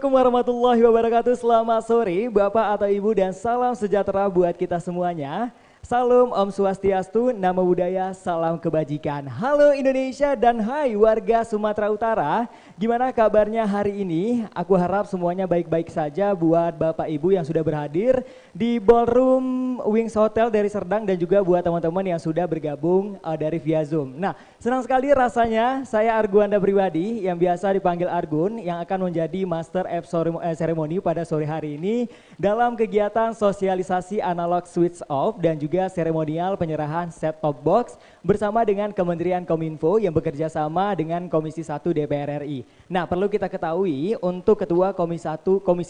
Assalamualaikum warahmatullahi wabarakatuh. Selamat sore Bapak atau Ibu dan salam sejahtera buat kita semuanya. Salam Om Swastiastu, Namo Buddhaya, salam kebajikan. Halo Indonesia dan hai warga Sumatera Utara. Gimana kabarnya hari ini? Aku harap semuanya baik-baik saja buat Bapak Ibu yang sudah berhadir di Ballroom Wings Hotel dari Serdang dan juga buat teman-teman yang sudah bergabung dari via Zoom. Nah, senang sekali rasanya saya Arguanda pribadi yang biasa dipanggil Argun yang akan menjadi Master of Ceremony pada sore hari ini dalam kegiatan sosialisasi analog switch off dan juga seremonial penyerahan set-top box bersama dengan Kementerian Kominfo yang bekerja sama dengan Komisi 1 DPR RI. Nah, perlu kita ketahui untuk Ketua Komisi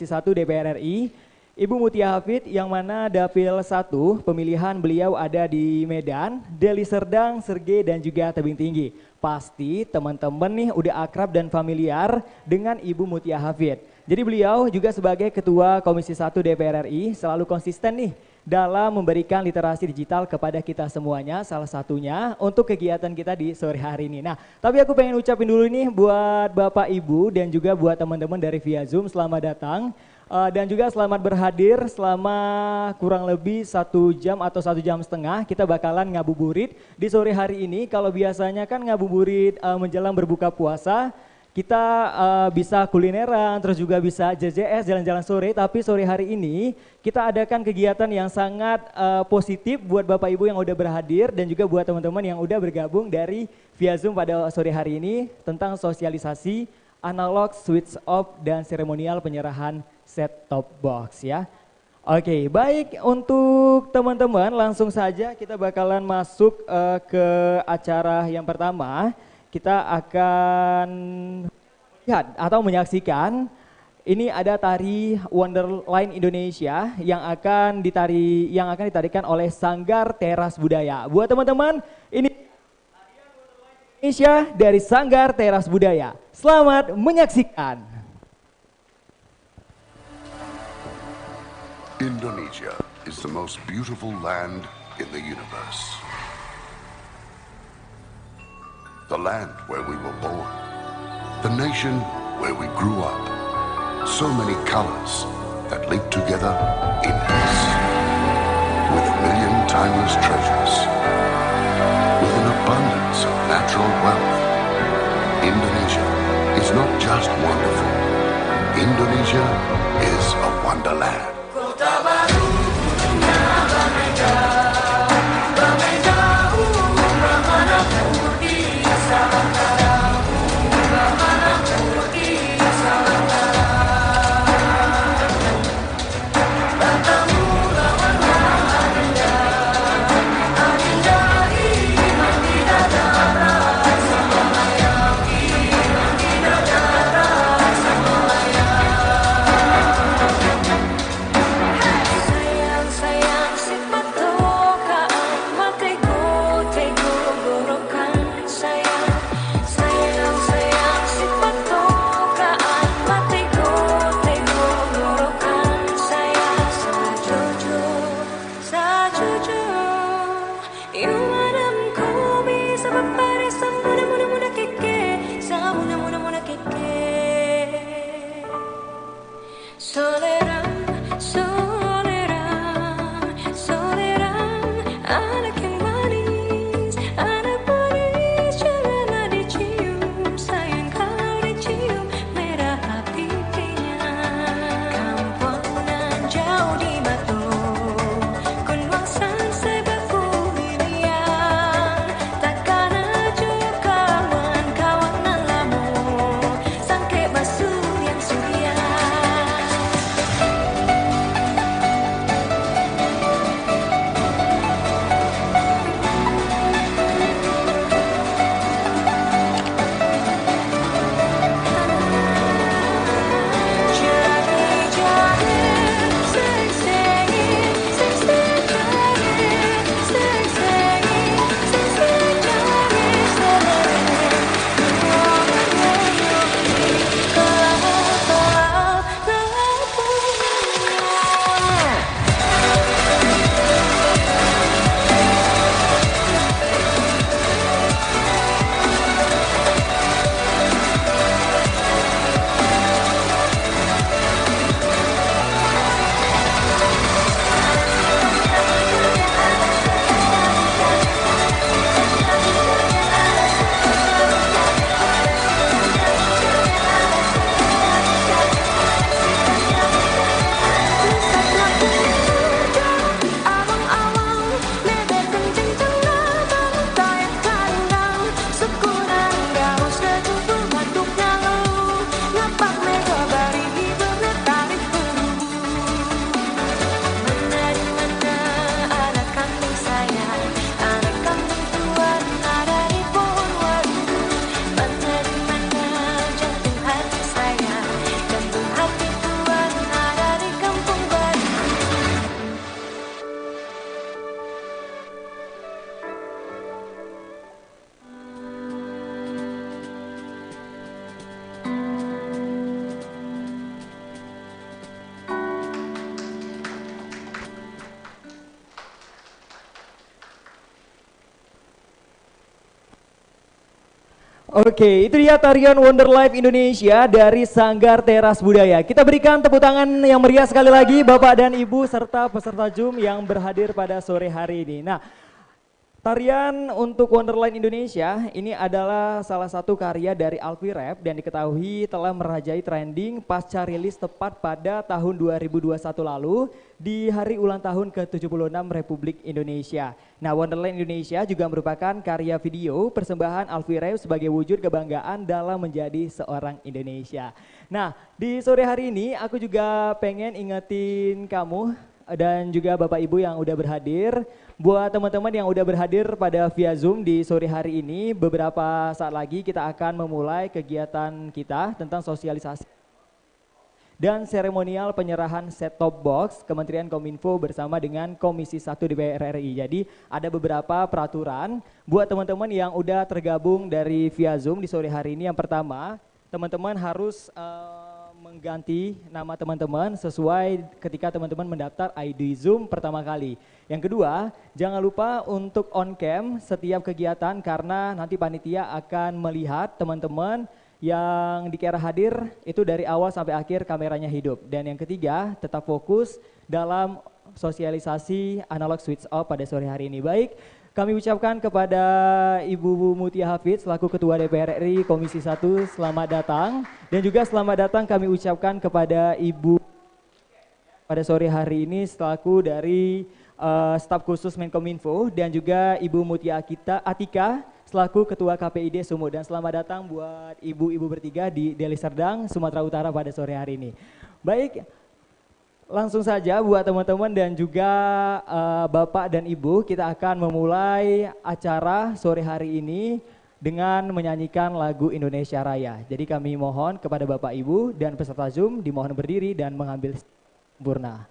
1 DPR RI, Ibu Mutia Hafid yang mana Dapil 1 pemilihan beliau ada di Medan, Deli Serdang, Serge dan juga Tebing Tinggi. Pasti teman-teman nih udah akrab dan familiar dengan Ibu Mutia Hafid. Jadi beliau juga sebagai Ketua Komisi 1 DPR RI selalu konsisten nih dalam memberikan literasi digital kepada kita semuanya, salah satunya untuk kegiatan kita di sore hari ini. Nah, tapi aku pengen ucapin dulu nih buat Bapak Ibu dan juga buat teman-teman dari via Zoom, selamat datang. Dan juga selamat berhadir selama kurang lebih 1 jam atau 1 jam setengah kita bakalan ngabuburit di sore hari ini. Kalau biasanya kan ngabuburit menjelang berbuka puasa, kita bisa kulineran, terus juga bisa JJS, jalan-jalan sore, tapi sore hari ini kita adakan kegiatan yang sangat positif buat Bapak Ibu yang udah berhadir dan juga buat teman-teman yang udah bergabung dari via Zoom pada sore hari ini tentang sosialisasi analog switch off dan seremonial penyerahan set-top box ya. Oke, baik untuk teman-teman langsung saja kita bakalan masuk ke acara yang pertama. Kita akan lihat atau menyaksikan ini ada tari Wonderline Indonesia yang akan ditarikan oleh Sanggar Teras Budaya. Buat teman-teman, ini tarian Wonderline Indonesia dari Sanggar Teras Budaya. Selamat menyaksikan. Indonesia is the most beautiful land in the universe. The land where we were born, the nation where we grew up. So many colors that link together in peace. With a million timeless treasures, with an abundance of natural wealth. Indonesia is not just wonderful. Indonesia is a wonderland. Kota baru punya Bamega, Bamega Ramana Putih Salangkara, Ramana Putih Salangkara. Batamu lawannya Adinda, Adinda iman tidak darah sama layang, iman tidak darah sama layang. Sayang si patokaan matego tego gorokan sayang si patokaan matego tego gorokan sayang sajojo imanamku bisa berbaris samuna keke samuna keke solerang anak yang manis, janganlah dicium, sayang kalau dicium merah pipinya. Kampungan jauh di Batu, Kunwasan sebaku miliar, takkan aja kawan-kawanan lamu, sangke basuh yang surya. Oke, itu dia tarian Wonderlife Indonesia dari Sanggar Teras Budaya. Kita berikan tepuk tangan yang meriah sekali lagi Bapak dan Ibu serta peserta Zoom yang berhadir pada sore hari ini. Nah, tarian untuk Wonderland Indonesia ini adalah salah satu karya dari Alfi Rap dan diketahui telah merajai trending pasca rilis tepat pada tahun 2021 lalu di hari ulang tahun ke-76 Republik Indonesia. Nah, Wonderland Indonesia juga merupakan karya video persembahan Alfi Rap sebagai wujud kebanggaan dalam menjadi seorang Indonesia. Nah, di sore hari ini aku juga pengen ingetin kamu dan juga Bapak Ibu yang udah berhadir. Buat teman-teman yang udah berhadir pada via Zoom di sore hari ini, beberapa saat lagi kita akan memulai kegiatan kita tentang sosialisasi dan seremonial penyerahan set-top box Kementerian Kominfo bersama dengan Komisi 1 DPR RI. Jadi ada beberapa peraturan buat teman-teman yang udah tergabung dari via Zoom di sore hari ini. Yang pertama, teman-teman harus mengganti nama teman-teman sesuai ketika teman-teman mendaftar ID Zoom pertama kali. Yang kedua, jangan lupa untuk on cam setiap kegiatan karena nanti panitia akan melihat teman-teman yang dikira hadir itu dari awal sampai akhir kameranya hidup. Dan yang ketiga, tetap fokus dalam sosialisasi analog switch off pada sore hari ini. Baik, kami ucapkan kepada Ibu Mutia Hafid selaku Ketua DPR RI Komisi 1 selamat datang. Dan juga selamat datang kami ucapkan kepada Ibu pada sore hari ini selaku dari staf khusus Menkominfo dan juga Ibu Mutia Atika selaku Ketua KPID Sumut. Dan selamat datang buat ibu-ibu bertiga di Deli Serdang, Sumatera Utara pada sore hari ini. Baik, langsung saja buat teman-teman dan juga Bapak dan Ibu, kita akan memulai acara sore hari ini dengan menyanyikan lagu Indonesia Raya. Jadi kami mohon kepada Bapak Ibu dan peserta Zoom dimohon berdiri dan mengambil sempurna.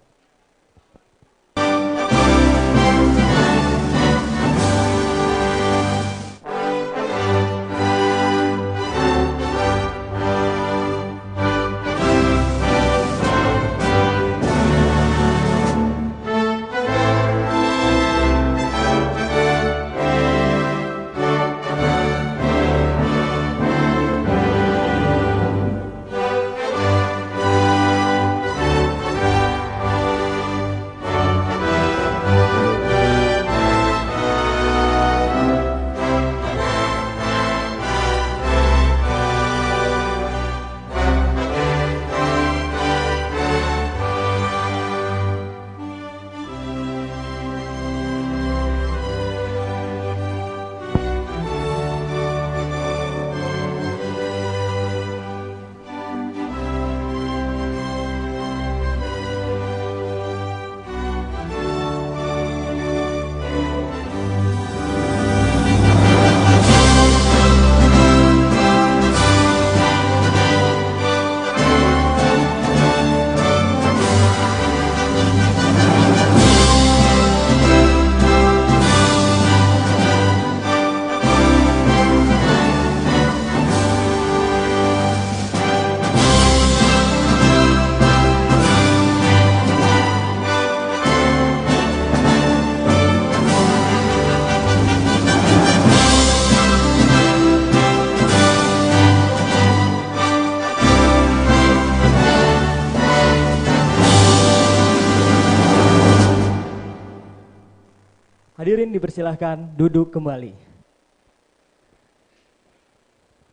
Hadirin dipersilahkan duduk kembali.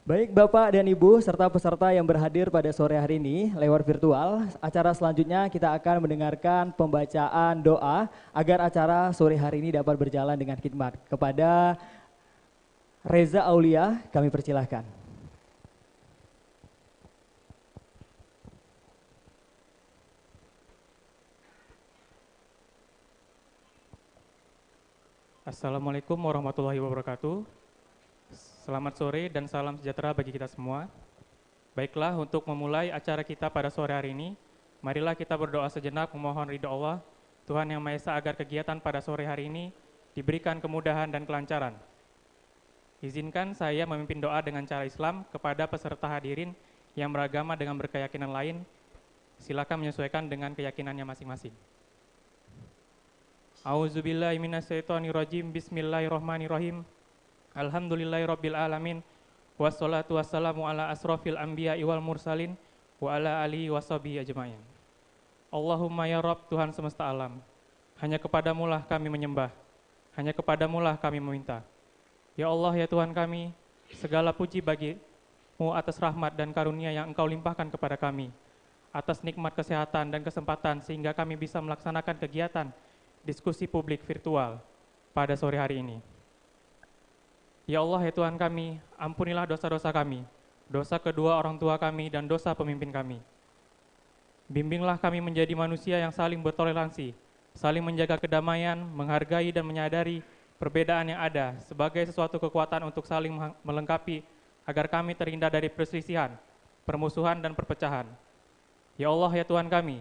Baik Bapak dan Ibu serta peserta yang berhadir pada sore hari ini lewat virtual, acara selanjutnya kita akan mendengarkan pembacaan doa agar acara sore hari ini dapat berjalan dengan khidmat. Kepada Reza Aulia kami persilahkan. Assalamualaikum warahmatullahi wabarakatuh. Selamat sore dan salam sejahtera bagi kita semua. Baiklah, untuk memulai acara kita pada sore hari ini, marilah kita berdoa sejenak memohon ridho Allah, Tuhan Yang Maha Esa, agar kegiatan pada sore hari ini diberikan kemudahan dan kelancaran. Izinkan saya memimpin doa dengan cara Islam kepada peserta hadirin yang beragama dengan berkeyakinan lain. Silakan menyesuaikan dengan keyakinannya masing-masing. A'udzubillahi minasyaitonirrajim. Bismillahirrahmanirrahim. Alhamdulillahirabbil alamin. Wassalatu wassalamu ala asrofil anbiya wal mursalin wa ala alihi washabihi ajmain. Allahumma ya Rabb, Tuhan semesta alam, hanya kepadamulah kami menyembah, hanya kepadamulah kami meminta. Ya Allah, ya Tuhan kami, segala puji bagimu atas rahmat dan karunia yang Engkau limpahkan kepada kami, atas nikmat kesehatan dan kesempatan sehingga kami bisa melaksanakan kegiatan diskusi publik virtual pada sore hari ini. Ya Allah, ya Tuhan kami, ampunilah dosa-dosa kami, dosa kedua orang tua kami, dan dosa pemimpin kami. Bimbinglah kami menjadi manusia yang saling bertoleransi, saling menjaga kedamaian, menghargai dan menyadari perbedaan yang ada sebagai sesuatu kekuatan untuk saling melengkapi agar kami terhindar dari perselisihan, permusuhan, dan perpecahan. Ya Allah, ya Tuhan kami,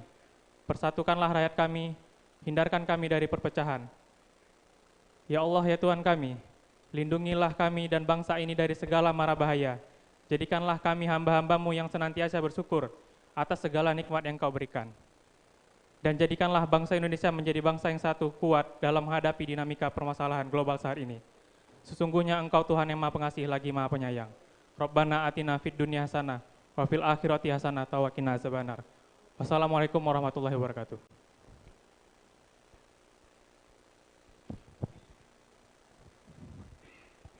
persatukanlah rakyat kami, hindarkan kami dari perpecahan. Ya Allah, ya Tuhan kami, lindungilah kami dan bangsa ini dari segala mara bahaya. Jadikanlah kami hamba-hambamu yang senantiasa bersyukur atas segala nikmat yang Kau berikan. Dan jadikanlah bangsa Indonesia menjadi bangsa yang satu, kuat dalam menghadapi dinamika permasalahan global saat ini. Sesungguhnya Engkau Tuhan yang Maha Pengasih lagi Maha Penyayang. Rabbana atina fid dunya hasanah wa fil akhirati hasanah wa qina azabannar. Wassalamualaikum warahmatullahi wabarakatuh.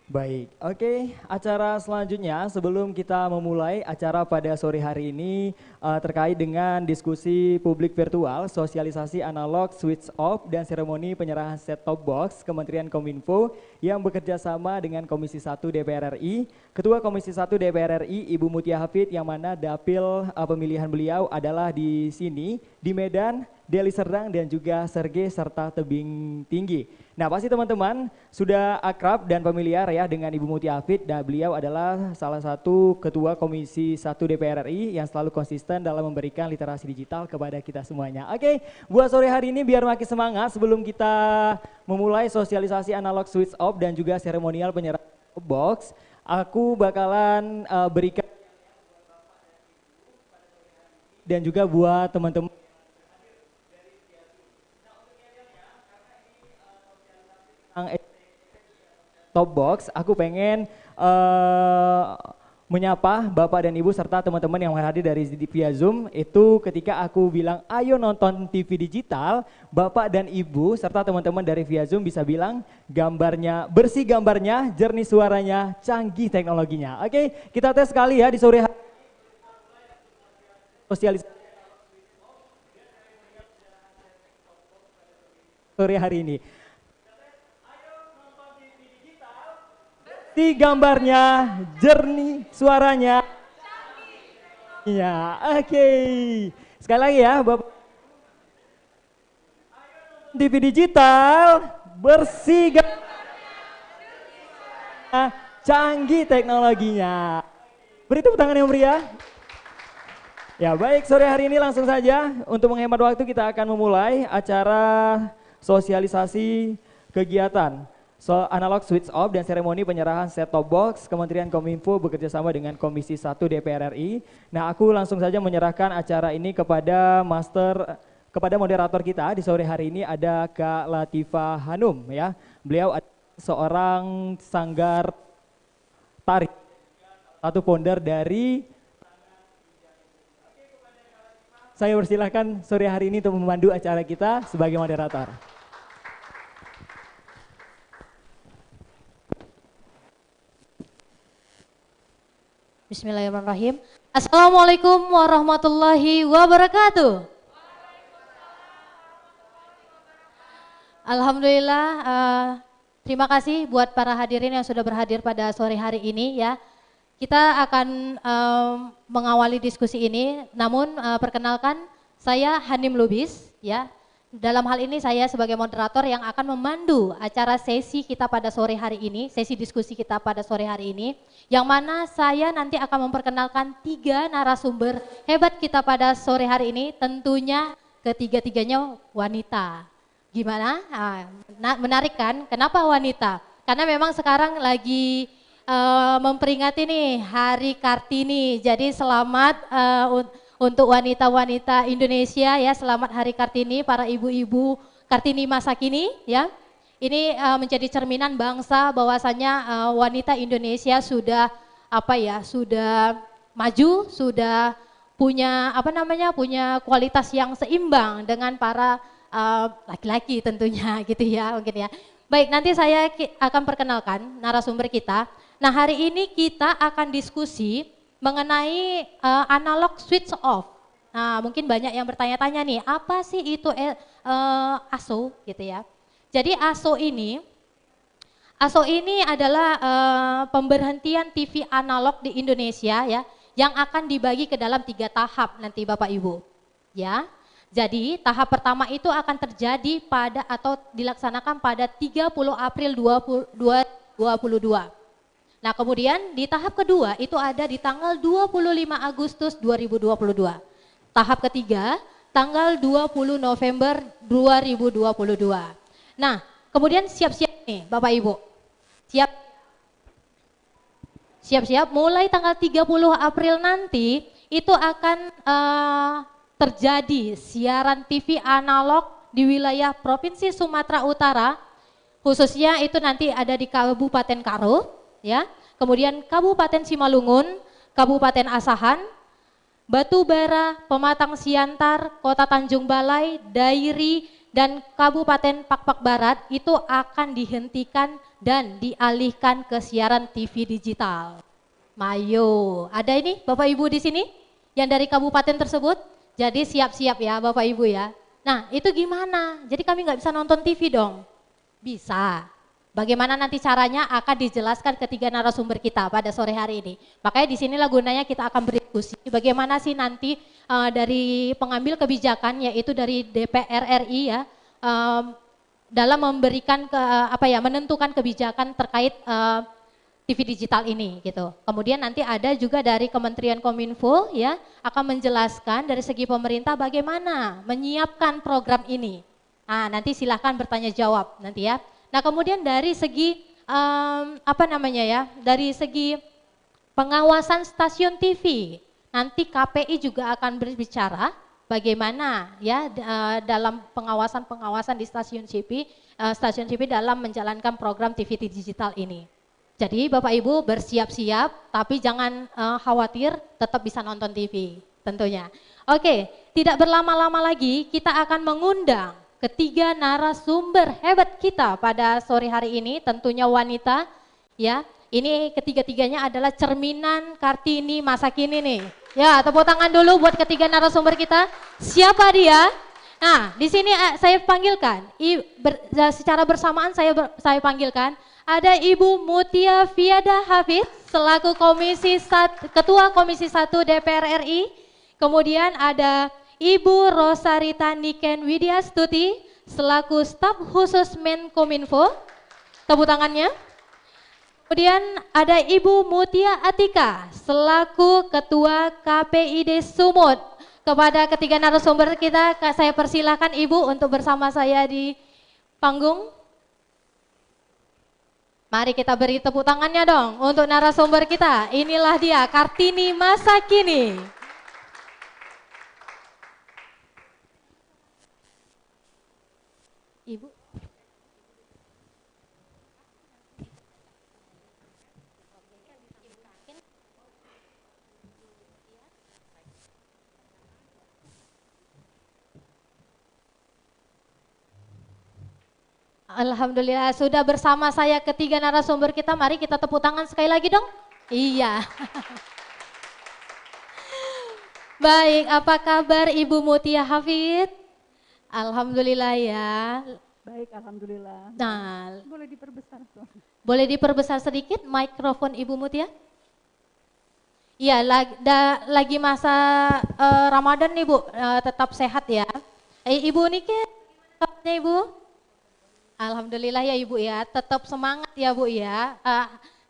Baik, oke. Acara selanjutnya sebelum kita memulai acara pada sore hari ini terkait dengan diskusi publik virtual, sosialisasi analog switch off dan seremoni penyerahan set-top box Kementerian Kominfo yang bekerja sama dengan Komisi 1 DPR RI. Ketua Komisi 1 DPR RI Ibu Mutia Hafid, yang mana dapil pemilihan beliau adalah di sini, di Medan, Deli Serdang, dan juga Sergei serta Tebing Tinggi. Nah, pasti teman-teman sudah akrab dan familiar ya dengan Ibu Mutia Hafid, dan beliau adalah salah satu Ketua Komisi 1 DPR RI yang selalu konsisten dalam memberikan literasi digital kepada kita semuanya. Oke, buat sore hari ini biar makin semangat sebelum kita memulai sosialisasi analog switch off dan juga seremonial penyerahan box, aku bakalan berikan dan juga buat teman-teman top box, aku pengen menyapa Bapak dan Ibu serta teman-teman yang hadir dari via Zoom. Itu ketika aku bilang ayo nonton TV digital, Bapak dan Ibu serta teman-teman dari via Zoom bisa bilang gambarnya bersih, gambarnya jernih, suaranya canggih, teknologinya. Oke, kita tes sekali ya di sore hari sosialisasi sore hari ini. Di gambarnya jernih, suaranya. Iya, oke. Sekali lagi ya, Bapak. TV digital, bersih, canggih teknologinya. Beri tepuk tangan yang meriah. Ya baik, sore hari ini langsung saja untuk menghemat waktu kita akan memulai acara sosialisasi kegiatan analog switch off dan seremoni penyerahan set-top box Kementerian Kominfo bekerja sama dengan Komisi 1 DPR RI. Nah, aku langsung saja menyerahkan acara ini kepada moderator kita di sore hari ini, ada Kak Latifah Hanum ya. Beliau adalah seorang sanggar tari, satu founder dari. Saya persilahkan sore hari ini untuk memandu acara kita sebagai moderator. Bismillahirrahmanirrahim. Assalamualaikum warahmatullahi wabarakatuh. Alhamdulillah, terima kasih buat para hadirin yang sudah berhadir pada sore hari ini ya. Kita akan mengawali diskusi ini, namun perkenalkan saya Hanim Lubis ya. Dalam hal ini saya sebagai moderator yang akan memandu acara sesi kita pada sore hari ini, sesi diskusi kita pada sore hari ini, yang mana saya nanti akan memperkenalkan 3 narasumber hebat kita pada sore hari ini, tentunya ketiga-tiganya wanita. Gimana? Menarik kan? Kenapa wanita? Karena memang sekarang lagi memperingati nih Hari Kartini, jadi selamat untuk wanita-wanita Indonesia ya, selamat Hari Kartini para ibu-ibu Kartini masa kini ya. Ini menjadi cerminan bangsa bahwasanya wanita Indonesia sudah sudah maju, sudah punya punya kualitas yang seimbang dengan para laki-laki tentunya gitu ya mungkin ya. Baik, nanti saya akan perkenalkan narasumber kita. Nah, hari ini kita akan diskusi mengenai analog switch off. Nah, mungkin banyak yang bertanya-tanya nih, apa sih itu ASO gitu ya. Jadi ASO ini adalah pemberhentian TV analog di Indonesia ya, yang akan dibagi ke dalam 3 tahap nanti Bapak Ibu. Ya. Jadi tahap pertama itu akan terjadi atau dilaksanakan pada 30 April 2022. Nah, kemudian di tahap kedua itu ada di tanggal 25 Agustus 2022. Tahap ketiga tanggal 20 November 2022. Nah, kemudian siap-siap nih Bapak Ibu. Siap-siap mulai tanggal 30 April nanti itu akan terjadi siaran TV analog di wilayah Provinsi Sumatera Utara, khususnya itu nanti ada di Kabupaten Karo, ya, kemudian Kabupaten Simalungun, Kabupaten Asahan, Batubara, Pematang Siantar, Kota Tanjung Balai, Dairi, dan Kabupaten Pakpak Barat itu akan dihentikan dan dialihkan ke siaran TV digital. Mayo, ada ini Bapak Ibu di sini yang dari kabupaten tersebut? Jadi siap-siap ya Bapak Ibu ya. Nah itu gimana? Jadi kami nggak bisa nonton TV dong? Bisa. Bagaimana nanti caranya akan dijelaskan ketiga narasumber kita pada sore hari ini. Makanya di sinilah gunanya kita akan berdiskusi bagaimana sih nanti dari pengambil kebijakan yaitu dari DPR RI ya dalam memberikan menentukan kebijakan terkait TV digital ini gitu. Kemudian nanti ada juga dari Kementerian Kominfo ya akan menjelaskan dari segi pemerintah bagaimana menyiapkan program ini. Nah, nanti silahkan bertanya jawab nanti ya. Nah, kemudian dari segi dari segi pengawasan stasiun TV, nanti KPI juga akan berbicara bagaimana ya dalam pengawasan di stasiun TV dalam menjalankan program TV digital ini. Jadi Bapak Ibu bersiap-siap, tapi jangan khawatir, tetap bisa nonton TV tentunya. Oke, tidak berlama-lama lagi kita akan mengundang ketiga narasumber hebat kita pada sore hari ini, tentunya wanita. Ya, ini ketiga-tiganya adalah cerminan Kartini masa kini nih. Ya, tepuk tangan dulu buat ketiga narasumber kita. Siapa dia? Nah, di sini saya panggilkan, secara bersamaan saya panggilkan. Ada Ibu Mutia Fiada Hafid selaku Ketua Komisi 1 DPR RI. Kemudian ada Ibu Rosarita Niken Widyastuti selaku Staf Khusus Menkominfo. Tepuk tangannya. Kemudian ada Ibu Mutia Atika selaku Ketua KPID Sumut. Kepada ketiga narasumber kita saya persilahkan Ibu untuk bersama saya di panggung. Mari kita beri tepuk tangannya dong untuk narasumber kita. Inilah dia Kartini masa kini. Ibu. Alhamdulillah sudah bersama saya ketiga narasumber kita. Mari kita tepuk tangan sekali lagi dong. Iya. Baik, apa kabar Ibu Mutia Hafid? Alhamdulillah ya. Baik, alhamdulillah. Nah, Boleh diperbesar tuh. boleh diperbesar sedikit mikrofon Ibu Mutia? Iya, lagi masa Ramadan nih Bu, tetap sehat ya. Ibu Nike, kabarnya Ibu? Alhamdulillah ya Ibu ya, tetap semangat ya Bu ya.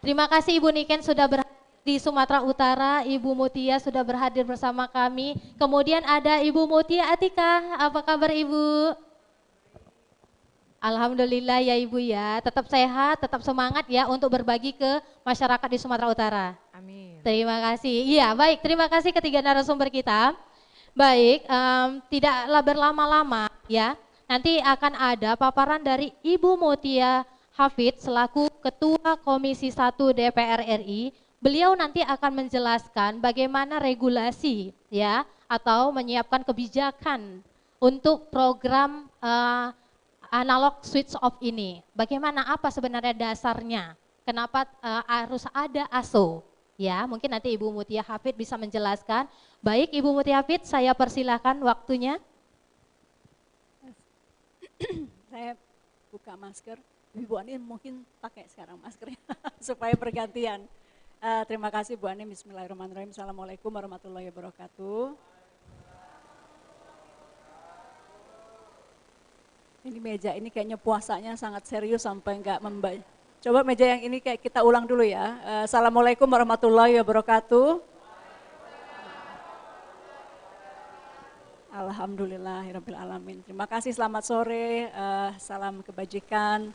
Terima kasih Ibu Niken sudah berhadir di Sumatera Utara, Ibu Mutia sudah berhadir bersama kami. Kemudian ada Ibu Mutia Atika, apa kabar Ibu? Alhamdulillah ya Ibu ya, tetap sehat, tetap semangat ya untuk berbagi ke masyarakat di Sumatera Utara. Amin. Terima kasih. Iya baik, terima kasih ketiga narasumber kita. Baik, tidaklah berlama-lama ya. Nanti akan ada paparan dari Ibu Mutia Hafid selaku Ketua Komisi 1 DPR RI beliau nanti akan menjelaskan bagaimana regulasi ya atau menyiapkan kebijakan untuk program analog switch off ini. Bagaimana, apa sebenarnya dasarnya? Kenapa harus ada ASO? Ya, mungkin nanti Ibu Mutia Hafid bisa menjelaskan. Baik, Ibu Mutia Hafid, saya persilahkan waktunya. Saya buka masker. Ibu Ani mungkin pakai sekarang maskernya supaya bergantian. Terima kasih Bu Ani. Bismillahirrahmanirrahim. Assalamualaikum warahmatullahi wabarakatuh. Ini meja ini kayaknya puasanya sangat serius sampai enggak membaca. Coba meja yang ini kayak kita ulang dulu ya. Assalamualaikum warahmatullahi wabarakatuh. Alhamdulillahirabbil alamin. Terima kasih, selamat sore. Salam kebajikan.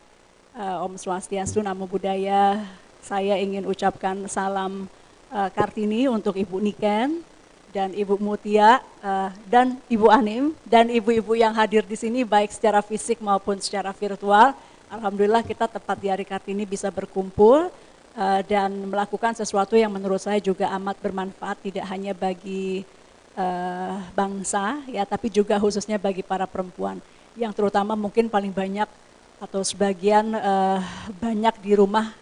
Om Swastiastu, Namo Buddhaya. Saya ingin ucapkan salam Kartini untuk Ibu Niken dan Ibu Mutia dan Ibu Anim dan ibu-ibu yang hadir di sini baik secara fisik maupun secara virtual. Alhamdulillah kita tepat di hari Kartini bisa berkumpul dan melakukan sesuatu yang menurut saya juga amat bermanfaat tidak hanya bagi bangsa ya, tapi juga khususnya bagi para perempuan yang terutama mungkin paling banyak atau sebagian banyak di rumah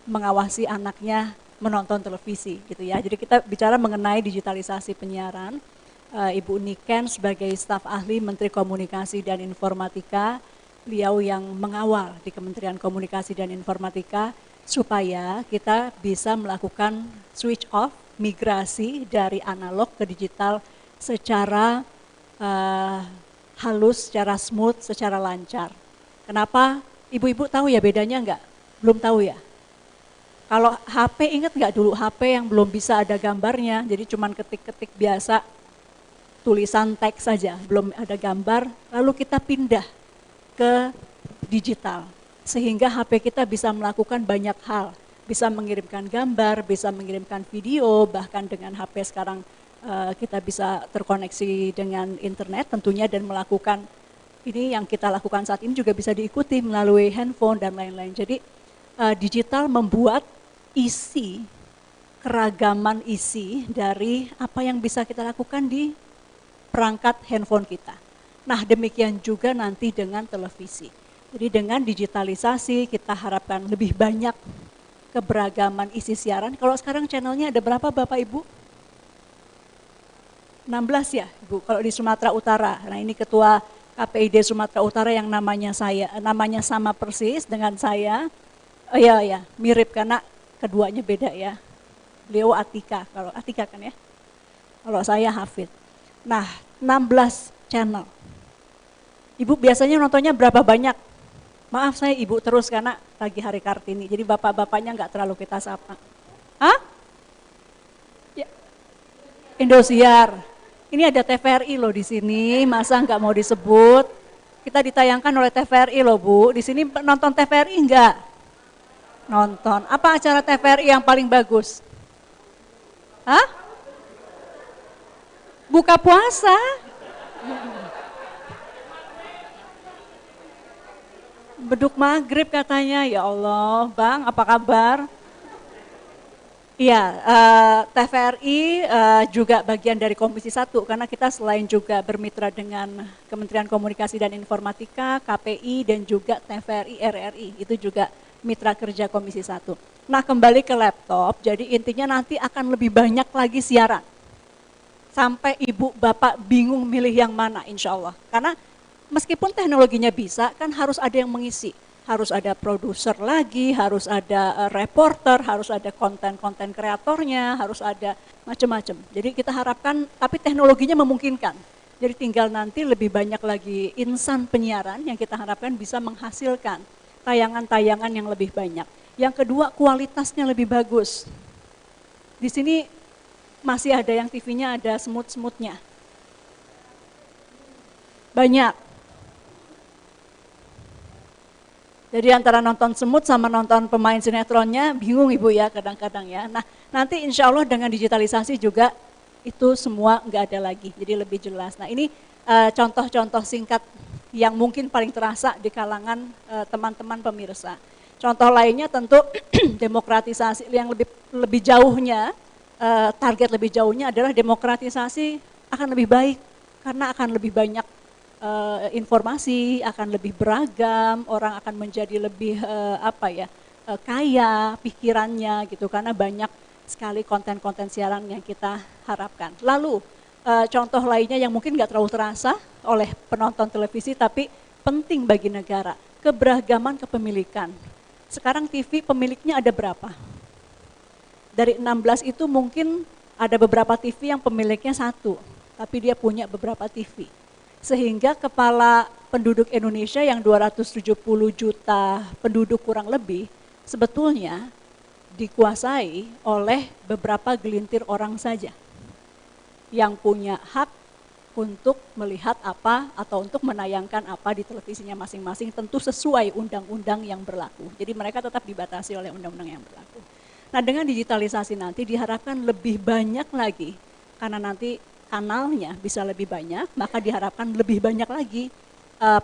mengawasi anaknya menonton televisi gitu ya. Jadi kita bicara mengenai digitalisasi penyiaran. Ibu Niken sebagai staf ahli Menteri Komunikasi dan Informatika, beliau yang mengawal di Kementerian Komunikasi dan Informatika supaya kita bisa melakukan switch off, migrasi dari analog ke digital secara halus, secara smooth, secara lancar. Kenapa? Ibu-ibu tahu ya bedanya enggak? Belum tahu ya? Kalau HP, ingat nggak dulu HP yang belum bisa ada gambarnya, jadi cuman ketik-ketik biasa, tulisan teks saja, belum ada gambar, lalu kita pindah ke digital. Sehingga HP kita bisa melakukan banyak hal, bisa mengirimkan gambar, bisa mengirimkan video, bahkan dengan HP sekarang kita bisa terkoneksi dengan internet tentunya dan melakukan ini yang kita lakukan saat ini juga bisa diikuti melalui handphone dan lain-lain. Jadi digital membuat isi, keragaman isi dari apa yang bisa kita lakukan di perangkat handphone kita. Nah demikian juga nanti dengan televisi. Jadi dengan digitalisasi kita harapkan lebih banyak keberagaman isi siaran. Kalau sekarang channelnya ada berapa Bapak Ibu? 16 ya Ibu, kalau di Sumatera Utara. Nah ini Ketua KPID Sumatera Utara yang namanya sama persis dengan saya. Oh iya, mirip karena keduanya beda ya. Beliau Atika, kalau Atika kan ya. Kalau saya Hafid. Nah, 16 channel. Ibu biasanya nontonnya berapa banyak? Maaf saya Ibu terus karena lagi hari Kartini. Jadi bapak-bapaknya nggak terlalu kita sapa. Hah? Ya. Indosiar. Ini ada TVRI loh di sini, masa nggak mau disebut? Kita ditayangkan oleh TVRI loh Bu. Di sini nonton TVRI enggak? Nonton. Apa acara TVRI yang paling bagus? Hah? Buka puasa? Beduk maghrib katanya, ya Allah. Bang, apa kabar? Iya, TVRI juga bagian dari Komisi 1 karena kita selain juga bermitra dengan Kementerian Komunikasi dan Informatika, KPI dan juga TVRI RRI, itu juga mitra kerja Komisi 1. Nah kembali ke laptop, jadi intinya nanti akan lebih banyak lagi siaran. Sampai ibu bapak bingung milih yang mana insya Allah. Karena meskipun teknologinya bisa kan harus ada yang mengisi. Harus ada produser lagi, harus ada reporter, harus ada konten-konten kreatornya, harus ada macam-macam. Jadi kita harapkan, tapi teknologinya memungkinkan. Jadi tinggal nanti lebih banyak lagi insan penyiaran yang kita harapkan bisa menghasilkan tayangan-tayangan yang lebih banyak. Yang kedua kualitasnya lebih bagus. Di sini masih ada yang TV-nya ada semut-semutnya. Banyak. Jadi antara nonton semut sama nonton pemain sinetronnya bingung Ibu ya kadang-kadang ya. Nah nanti insya Allah dengan digitalisasi juga itu semua nggak ada lagi, jadi lebih jelas. Nah ini contoh-contoh singkat yang mungkin paling terasa di kalangan teman-teman pemirsa. Contoh lainnya tentu demokratisasi yang lebih jauhnya, target lebih jauhnya adalah demokratisasi akan lebih baik karena akan lebih banyak informasi, akan lebih beragam, orang akan menjadi lebih kaya pikirannya gitu karena banyak sekali konten-konten siaran yang kita harapkan. Lalu contoh lainnya yang mungkin nggak terlalu terasa oleh penonton televisi tapi penting bagi negara, keberagaman kepemilikan. Sekarang TV pemiliknya ada berapa? Dari 16 itu mungkin ada beberapa TV yang pemiliknya satu, tapi dia punya beberapa TV. Sehingga kepala penduduk Indonesia yang 270 juta penduduk kurang lebih, sebetulnya dikuasai oleh beberapa gelintir orang saja yang punya hak untuk melihat apa atau untuk menayangkan apa di televisinya masing-masing, tentu sesuai undang-undang yang berlaku. Jadi mereka tetap dibatasi oleh undang-undang yang berlaku. Nah, dengan digitalisasi nanti diharapkan lebih banyak lagi, karena nanti kanalnya bisa lebih banyak, maka diharapkan lebih banyak lagi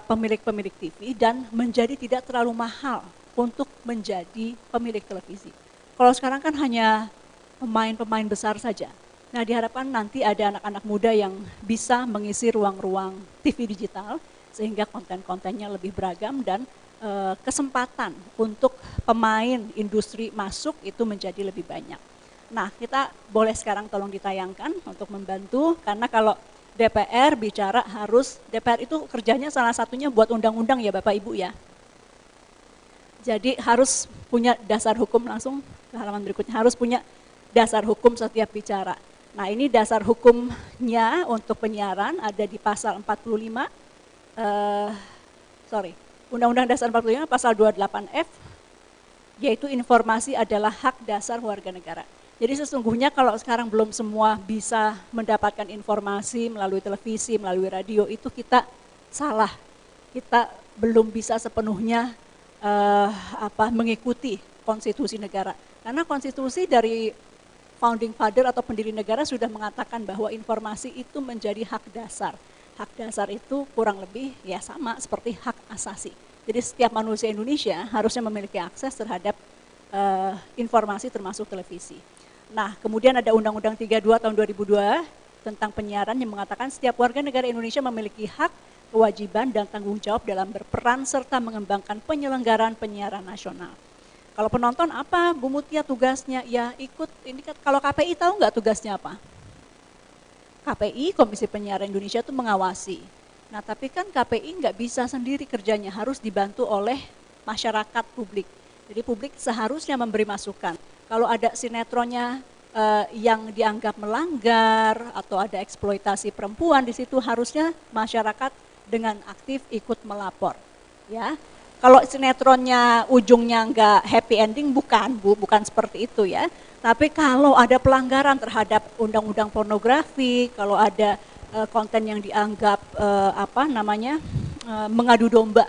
pemilik-pemilik TV dan menjadi tidak terlalu mahal untuk menjadi pemilik televisi. Kalau sekarang kan hanya pemain-pemain besar saja. Nah, diharapkan nanti ada anak-anak muda yang bisa mengisi ruang-ruang TV digital sehingga konten-kontennya lebih beragam dan kesempatan untuk pemain industri masuk itu menjadi lebih banyak. Nah, kita boleh sekarang tolong ditayangkan untuk membantu karena kalau DPR bicara DPR itu kerjanya salah satunya buat undang-undang ya Bapak Ibu ya. Jadi harus punya dasar hukum, langsung ke halaman berikutnya, harus punya dasar hukum setiap bicara. Nah, ini dasar hukumnya untuk penyiaran ada di pasal 45, Undang-Undang Dasar 45 pasal 28F, yaitu informasi adalah hak dasar warga negara. Jadi sesungguhnya kalau sekarang belum semua bisa mendapatkan informasi melalui televisi, melalui radio, itu kita salah. Kita belum bisa sepenuhnya mengikuti konstitusi negara. Karena konstitusi dari founding father atau pendiri negara sudah mengatakan bahwa informasi itu menjadi hak dasar. Hak dasar itu kurang lebih ya sama seperti hak asasi. Jadi setiap manusia Indonesia harusnya memiliki akses terhadap informasi termasuk televisi. Nah, kemudian ada Undang-Undang 32 tahun 2002 tentang penyiaran yang mengatakan setiap warga negara Indonesia memiliki hak, kewajiban dan tanggung jawab dalam berperan serta mengembangkan penyelenggaraan penyiaran nasional. Kalau penonton apa Bu Mutia tugasnya? Ya ikut, ini kalau KPI tahu nggak tugasnya apa? KPI, Komisi Penyiaran Indonesia itu mengawasi. Nah tapi kan KPI nggak bisa sendiri kerjanya, harus dibantu oleh masyarakat publik. Jadi publik seharusnya memberi masukan. Kalau ada sinetronnya yang dianggap melanggar atau ada eksploitasi perempuan di situ harusnya masyarakat dengan aktif ikut melapor. Ya. Kalau sinetronnya ujungnya nggak happy ending, bukan seperti itu ya. Tapi kalau ada pelanggaran terhadap undang-undang pornografi, kalau ada konten yang dianggap mengadu domba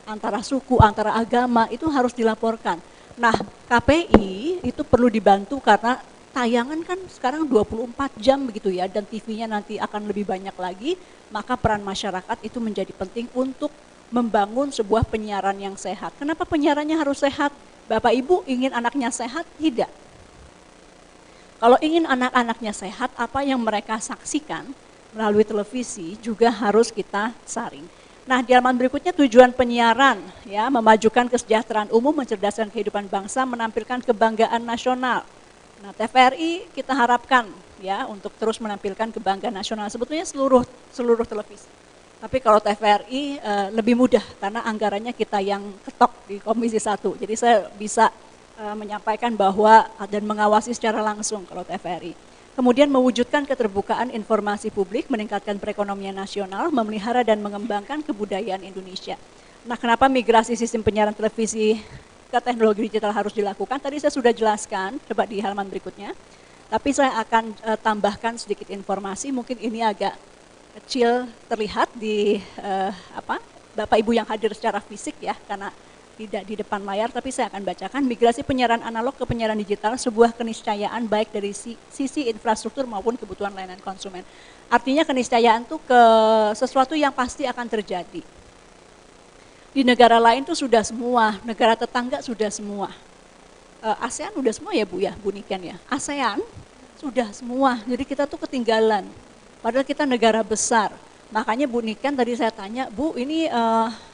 antara suku, antara agama, itu harus dilaporkan. Nah, KPI itu perlu dibantu karena tayangan kan sekarang 24 jam begitu ya, dan TV-nya nanti akan lebih banyak lagi, maka peran masyarakat itu menjadi penting untuk membangun sebuah penyiaran yang sehat. Kenapa penyiarannya harus sehat? Bapak Ibu ingin anaknya sehat? Tidak. Kalau ingin anak-anaknya sehat, apa yang mereka saksikan melalui televisi juga harus kita saring. Nah, di halaman berikutnya tujuan penyiaran ya, memajukan kesejahteraan umum, mencerdaskan kehidupan bangsa, menampilkan kebanggaan nasional. Nah, TVRI kita harapkan ya untuk terus menampilkan kebanggaan nasional, sebetulnya seluruh televisi. Tapi kalau TVRI lebih mudah karena anggarannya kita yang ketok di Komisi 1. Jadi saya bisa menyampaikan bahwa dan mengawasi secara langsung kalau TVRI. Kemudian mewujudkan keterbukaan informasi publik, meningkatkan perekonomian nasional, memelihara dan mengembangkan kebudayaan Indonesia. Nah, kenapa migrasi sistem penyiaran televisi ke teknologi digital harus dilakukan? Tadi saya sudah jelaskan, coba di halaman berikutnya. Tapi saya akan tambahkan sedikit informasi, mungkin ini agak kecil terlihat di Bapak Ibu yang hadir secara fisik ya, karena tidak di depan layar, tapi saya akan bacakan. Migrasi penyiaran analog ke penyiaran digital sebuah keniscayaan baik dari sisi infrastruktur maupun kebutuhan layanan konsumen. Artinya keniscayaan itu ke sesuatu yang pasti akan terjadi. Di negara lain tuh sudah semua, negara tetangga sudah semua. ASEAN udah semua ya Bu ya, Bu Niken ya. ASEAN sudah semua, jadi kita tuh ketinggalan. Padahal kita negara besar. Makanya Bu Niken tadi saya tanya, Bu ini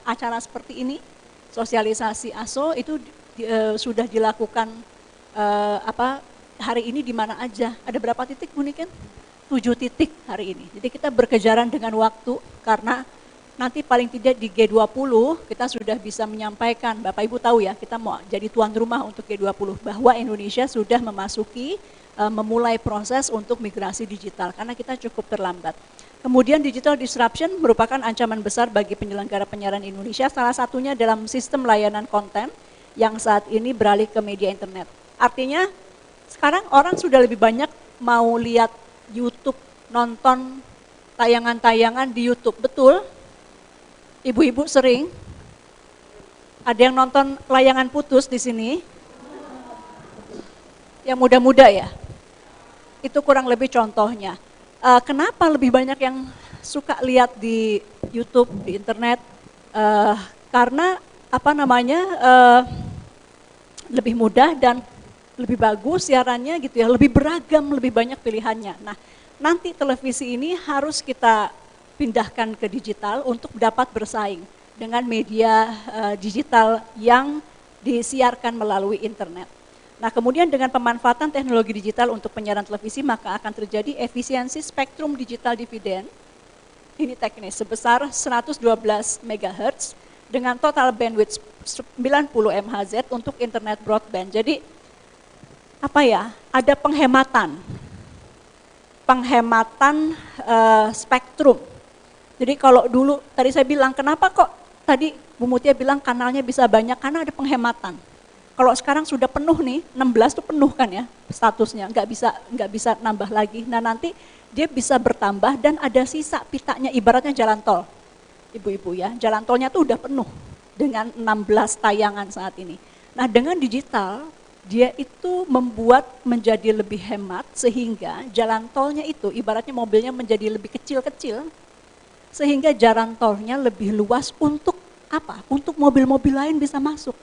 acara seperti ini, sosialisasi ASO itu sudah dilakukan hari ini di mana aja? Ada berapa titik Bu Niken? 7 titik hari ini. Jadi kita berkejaran dengan waktu karena nanti paling tidak di G20 kita sudah bisa menyampaikan, Bapak Ibu tahu ya, kita mau jadi tuan rumah untuk G20 bahwa Indonesia sudah memulai proses untuk migrasi digital karena kita cukup terlambat. Kemudian digital disruption merupakan ancaman besar bagi penyelenggara penyiaran Indonesia, salah satunya dalam sistem layanan konten yang saat ini beralih ke media internet. Artinya sekarang orang sudah lebih banyak mau lihat YouTube, nonton tayangan-tayangan di YouTube, betul? Ibu-ibu sering? Ada yang nonton layangan putus di sini? Yang muda-muda ya? Itu kurang lebih contohnya. Kenapa lebih banyak yang suka lihat di YouTube, di internet? Karena lebih mudah dan lebih bagus siarannya gitu ya, lebih beragam, lebih banyak pilihannya. Nah, nanti televisi ini harus kita pindahkan ke digital untuk dapat bersaing dengan media digital yang disiarkan melalui internet. Nah, kemudian dengan pemanfaatan teknologi digital untuk penyiaran televisi, maka akan terjadi efisiensi spektrum digital dividen, ini teknis, sebesar 112 MHz dengan total bandwidth 90 MHz untuk internet broadband. Jadi, ada penghematan spektrum. Jadi kalau dulu, tadi saya bilang, kenapa kok tadi Bu Mutia bilang kanalnya bisa banyak, karena ada penghematan. Kalau sekarang sudah penuh nih, 16 itu penuh kan ya statusnya, nggak bisa nambah lagi. Nah nanti dia bisa bertambah dan ada sisa pitanya, ibaratnya jalan tol. Ibu-ibu ya, jalan tolnya tuh udah penuh dengan 16 tayangan saat ini. Nah dengan digital, dia itu membuat menjadi lebih hemat sehingga jalan tolnya itu ibaratnya mobilnya menjadi lebih kecil-kecil sehingga jalan tolnya lebih luas untuk apa? Untuk mobil-mobil lain bisa masuk.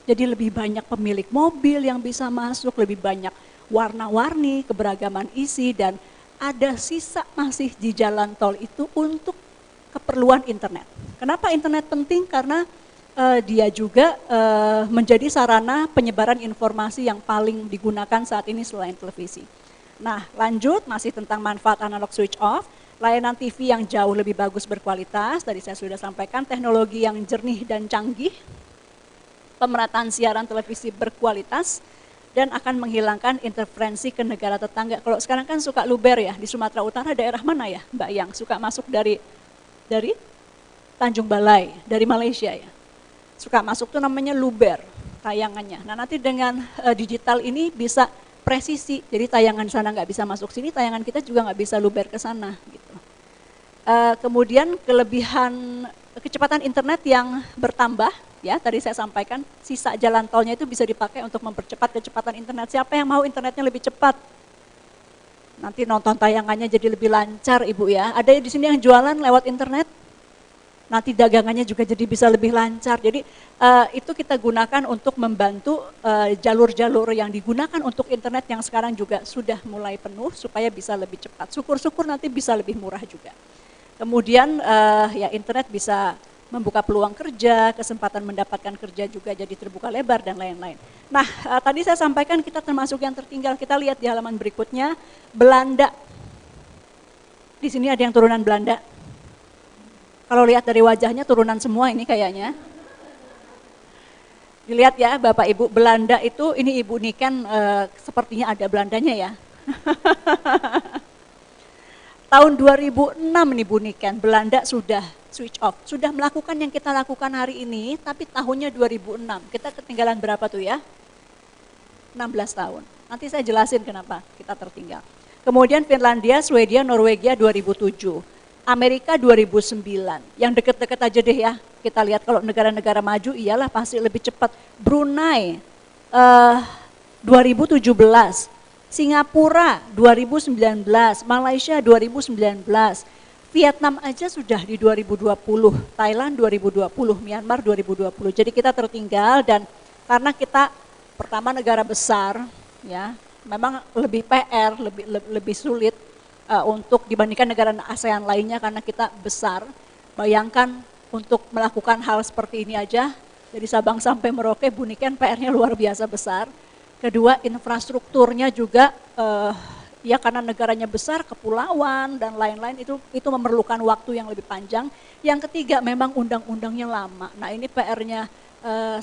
Jadi lebih banyak pemilik mobil yang bisa masuk, lebih banyak warna-warni, keberagaman isi dan ada sisa masih di jalan tol itu untuk keperluan internet. Kenapa internet penting? Karena dia juga menjadi sarana penyebaran informasi yang paling digunakan saat ini selain televisi. Nah lanjut, masih tentang manfaat analog switch off, layanan TV yang jauh lebih bagus berkualitas, tadi saya sudah sampaikan, teknologi yang jernih dan canggih, pemerataan siaran televisi berkualitas, dan akan menghilangkan interferensi ke negara tetangga. Kalau sekarang kan suka luber ya, di Sumatera Utara daerah mana ya Mbak Yang suka masuk dari Tanjung Balai, dari Malaysia ya. Suka masuk tuh namanya luber tayangannya. Nah nanti dengan digital ini bisa presisi, jadi tayangan sana nggak bisa masuk sini, tayangan kita juga nggak bisa luber ke sana. Gitu. Kemudian kelebihan kecepatan internet yang bertambah, ya tadi saya sampaikan sisa jalan tolnya itu bisa dipakai untuk mempercepat kecepatan internet. Siapa yang mau internetnya lebih cepat? Nanti nonton tayangannya jadi lebih lancar Ibu ya. Ada di sini yang jualan lewat internet? Nanti dagangannya juga jadi bisa lebih lancar. Jadi itu kita gunakan untuk membantu jalur-jalur yang digunakan untuk internet yang sekarang juga sudah mulai penuh supaya bisa lebih cepat. Syukur-syukur nanti bisa lebih murah juga. Kemudian ya internet bisa membuka peluang kerja, kesempatan mendapatkan kerja juga jadi terbuka lebar dan lain-lain. Nah tadi saya sampaikan kita termasuk yang tertinggal. Kita lihat di halaman berikutnya, Belanda. Di sini ada yang turunan Belanda. Kalau lihat dari wajahnya turunan semua ini kayaknya. Dilihat ya Bapak Ibu, Belanda itu, ini Ibu Niken sepertinya ada Belandanya ya. Tahun 2006 nih Bu Niken, Belanda sudah switch off. Sudah melakukan yang kita lakukan hari ini, tapi tahunnya 2006. Kita ketinggalan berapa tuh ya? 16 tahun. Nanti saya jelasin kenapa kita tertinggal. Kemudian Finlandia, Swedia, Norwegia 2007. Amerika 2009, yang deket-deket aja deh ya, kita lihat kalau negara-negara maju iyalah pasti lebih cepat. Brunei 2017, Singapura 2019, Malaysia 2019, Vietnam aja sudah di 2020, Thailand 2020, Myanmar 2020. Jadi kita tertinggal dan karena kita pertama negara besar, ya, memang lebih PR, lebih sulit untuk dibandingkan negara ASEAN lainnya karena kita besar. Bayangkan untuk melakukan hal seperti ini aja dari Sabang sampai Merauke, Bu Niken PR-nya luar biasa besar. Kedua, infrastrukturnya juga ya karena negaranya besar, kepulauan dan lain-lain itu memerlukan waktu yang lebih panjang. Yang ketiga memang undang-undangnya lama. Nah ini PR-nya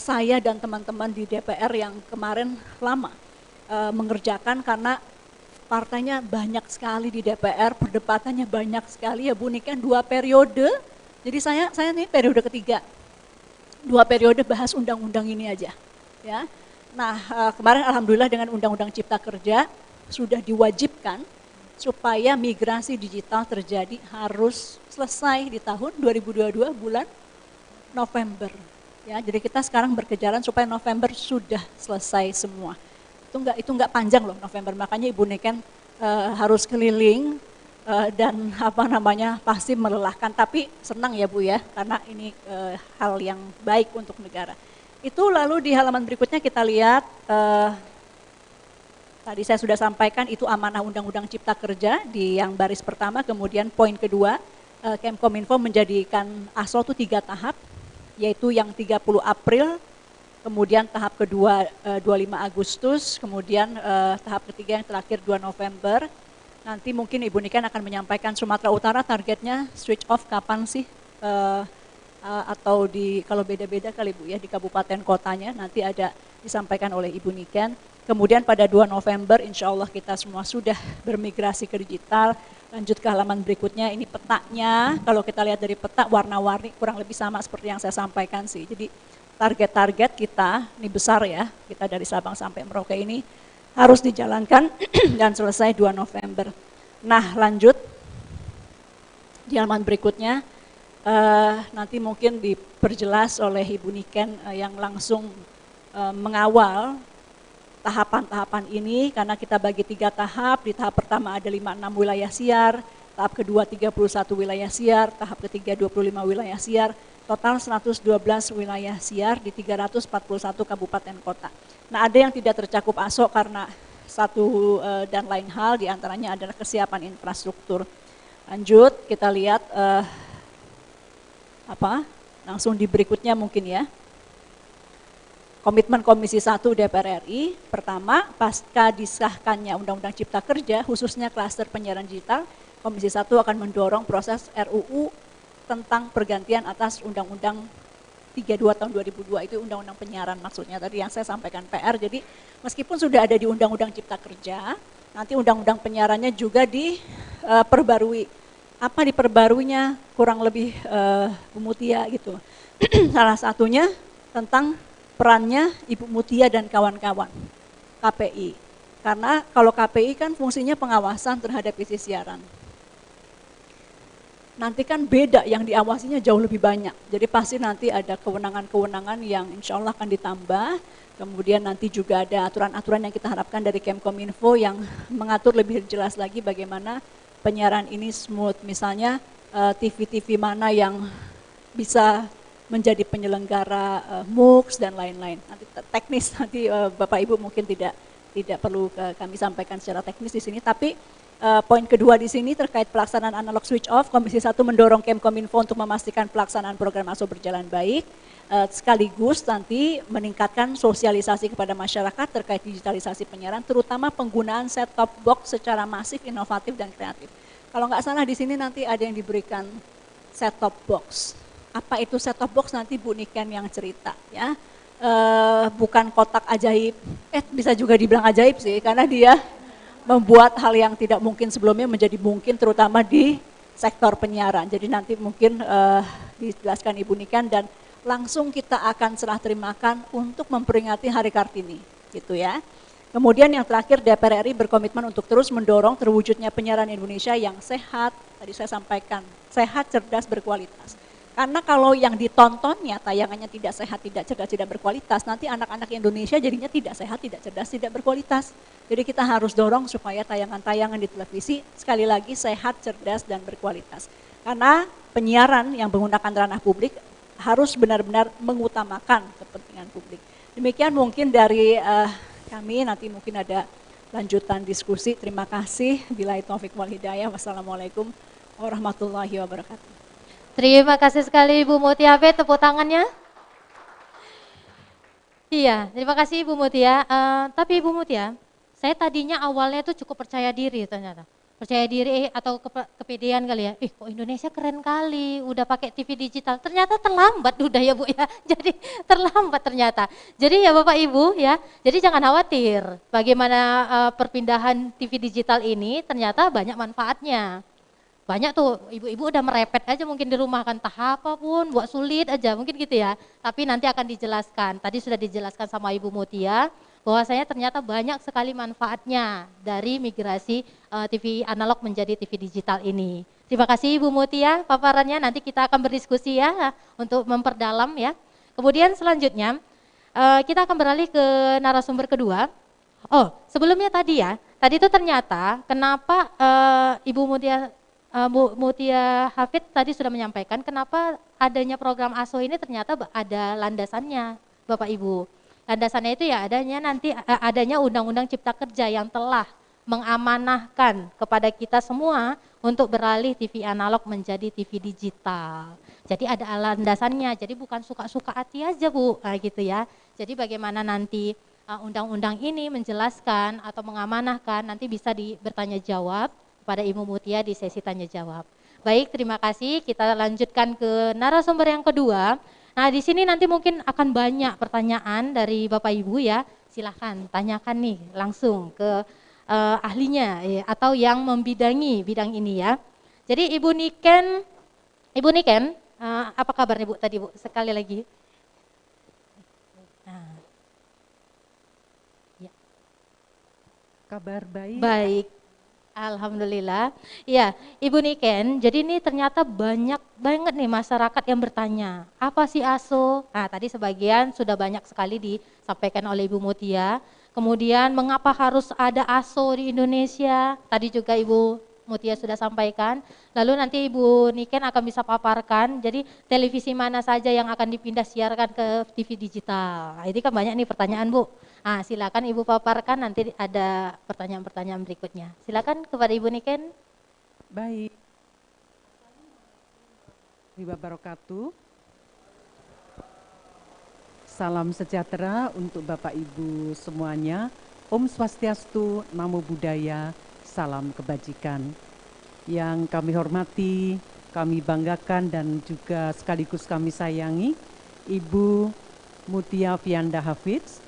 saya dan teman-teman di DPR yang kemarin lama mengerjakan karena partainya banyak sekali di DPR, perdebatannya banyak sekali ya Bu Niken 2 periode. Jadi saya ini periode ketiga, 2 periode bahas undang-undang ini aja. Ya. Nah kemarin alhamdulillah dengan Undang-Undang Cipta Kerja sudah diwajibkan supaya migrasi digital terjadi harus selesai di tahun 2022 bulan November. Ya, jadi kita sekarang berkejaran supaya November sudah selesai semua. Itu enggak panjang loh November, makanya Ibu Niken harus keliling dan pasti melelahkan, tapi senang ya Bu ya karena ini hal yang baik untuk negara. Itu lalu di halaman berikutnya kita lihat tadi saya sudah sampaikan itu amanah Undang-Undang Cipta Kerja di yang baris pertama, kemudian poin kedua, Kemkominfo menjadikan ASO itu 3 tahap, yaitu yang 30 April, kemudian tahap kedua 25 Agustus, kemudian tahap ketiga yang terakhir 2 November. Nanti mungkin Ibu Niken akan menyampaikan Sumatera Utara targetnya switch off kapan sih, atau kalau beda-beda kali Bu ya di kabupaten kotanya nanti ada disampaikan oleh Ibu Niken. Kemudian pada 2 November insya Allah kita semua sudah bermigrasi ke digital. Lanjut ke halaman berikutnya, ini petanya. Kalau kita lihat dari peta warna-warni kurang lebih sama seperti yang saya sampaikan sih. Jadi target-target kita, ini besar ya, kita dari Sabang sampai Merauke ini harus dijalankan dan selesai 2 November. Nah lanjut, di halaman berikutnya nanti mungkin diperjelas oleh Ibu Niken yang langsung mengawal tahapan-tahapan ini karena kita bagi 3 tahap. Di tahap pertama ada 56 wilayah siar, tahap kedua 31 wilayah siar, tahap ketiga 25 wilayah siar, total 112 wilayah siar di 341 kabupaten kota. Nah ada yang tidak tercakup ASO karena satu dan lain hal, diantaranya adalah kesiapan infrastruktur. Lanjut kita lihat langsung di berikutnya mungkin ya. Komitmen Komisi 1 DPR RI, pertama, pasca disahkannya Undang-Undang Cipta Kerja, khususnya klaster penyiaran digital, Komisi 1 akan mendorong proses RUU tentang pergantian atas Undang-Undang 32 tahun 2002, itu Undang-Undang penyiaran maksudnya, tadi yang saya sampaikan PR, jadi meskipun sudah ada di Undang-Undang Cipta Kerja, nanti Undang-Undang penyiarannya juga diperbarui. Apa diperbaruinya? Kurang lebih Bu Mutia gitu. Salah satunya tentang perannya Ibu Mutia dan kawan-kawan KPI. Karena kalau KPI kan fungsinya pengawasan terhadap isi siaran. Nanti kan beda, yang diawasinya jauh lebih banyak. Jadi pasti nanti ada kewenangan-kewenangan yang insya Allah akan ditambah. Kemudian nanti juga ada aturan-aturan yang kita harapkan dari Kemkominfo yang mengatur lebih jelas lagi bagaimana penyiaran ini smooth. Misalnya TV-TV mana yang bisa menjadi penyelenggara MUX dan lain-lain. Nanti teknis nanti Bapak Ibu mungkin tidak perlu kami sampaikan secara teknis di sini, tapi poin kedua di sini terkait pelaksanaan analog switch off, Komisi 1 mendorong Kemkominfo untuk memastikan pelaksanaan program ASO berjalan baik, sekaligus nanti meningkatkan sosialisasi kepada masyarakat terkait digitalisasi penyiaran, terutama penggunaan set-top box secara masif, inovatif dan kreatif. Kalau nggak salah di sini nanti ada yang diberikan set-top box. Apa itu set-top box nanti Bu Niken yang cerita ya. Bukan kotak ajaib, bisa juga dibilang ajaib sih karena dia membuat hal yang tidak mungkin sebelumnya menjadi mungkin terutama di sektor penyiaran. Jadi nanti mungkin dijelaskan Ibu Niken dan langsung kita akan serah terimakan untuk memperingati Hari Kartini gitu ya. Kemudian yang terakhir DPR RI berkomitmen untuk terus mendorong terwujudnya penyiaran Indonesia yang sehat, tadi saya sampaikan, sehat, cerdas, berkualitas. Karena kalau yang ditontonnya tayangannya tidak sehat, tidak cerdas, tidak berkualitas, nanti anak-anak Indonesia jadinya tidak sehat, tidak cerdas, tidak berkualitas. Jadi kita harus dorong supaya tayangan-tayangan di televisi sekali lagi sehat, cerdas, dan berkualitas. Karena penyiaran yang menggunakan ranah publik harus benar-benar mengutamakan kepentingan publik. Demikian mungkin dari kami, nanti mungkin ada lanjutan diskusi. Terima kasih. Billahi taufik wal hidayah. Wassalamualaikum warahmatullahi wabarakatuh. Terima kasih sekali Ibu Mutia Hafid, tepuk tangannya. Iya, terima kasih Ibu Mutia. Tapi Ibu Mutia, saya tadinya awalnya itu cukup percaya diri ternyata. Percaya diri atau kepedean kali ya. Kok Indonesia keren kali, udah pakai TV digital. Ternyata terlambat udah ya Bu ya. Jadi terlambat ternyata. Jadi ya Bapak Ibu ya, jadi jangan khawatir. Bagaimana perpindahan TV digital ini ternyata banyak manfaatnya. Banyak tuh ibu-ibu udah merepet aja mungkin di rumah kan, tahap apapun, buat sulit aja mungkin gitu ya. Tapi nanti akan dijelaskan, tadi sudah dijelaskan sama Ibu Mutia, bahwasanya ternyata banyak sekali manfaatnya dari migrasi TV analog menjadi TV digital ini. Terima kasih Ibu Mutia paparannya, nanti kita akan berdiskusi ya untuk memperdalam ya. Kemudian selanjutnya kita akan beralih ke narasumber kedua. Oh sebelumnya tadi ya, tadi itu ternyata kenapa Ibu Mutia Hafid tadi sudah menyampaikan kenapa adanya program ASO ini ternyata ada landasannya Bapak Ibu. Landasannya itu ya adanya Undang-Undang Cipta Kerja yang telah mengamanahkan kepada kita semua untuk beralih TV analog menjadi TV digital. Jadi ada landasannya, jadi bukan suka-suka hati aja Bu, gitu ya. Jadi bagaimana nanti undang-undang ini menjelaskan atau mengamanahkan nanti bisa bertanya jawab kepada Ibu Mutia di sesi tanya jawab. Baik, terima kasih. Kita lanjutkan ke narasumber yang kedua. Nah, di sini nanti mungkin akan banyak pertanyaan dari Bapak Ibu ya. Silahkan tanyakan nih langsung ke ahlinya atau yang membidangi bidang ini ya. Jadi Ibu Niken, apa kabarnya Bu tadi Bu? Sekali lagi. Nah. Ya. Kabar baik. Baik. Alhamdulillah. Ya, Ibu Niken, jadi ini ternyata banyak banget nih masyarakat yang bertanya, apa sih ASO? Nah, tadi sebagian sudah banyak sekali disampaikan oleh Ibu Mutia. Kemudian mengapa harus ada ASO di Indonesia? Tadi juga Ibu Mutia sudah sampaikan. Lalu nanti Ibu Niken akan bisa paparkan, jadi televisi mana saja yang akan dipindah siarkan ke TV digital. Nah, ini kan banyak nih pertanyaan Bu. Nah, silakan Ibu paparkan, nanti ada pertanyaan-pertanyaan berikutnya. Silakan kepada Ibu Niken. Baik. Wabarakatuh. Salam sejahtera untuk Bapak Ibu semuanya. Om Swastiastu, Namo Buddhaya, salam kebajikan. Yang kami hormati, kami banggakan dan juga sekaligus kami sayangi Ibu Mutia Fianda Hafidz,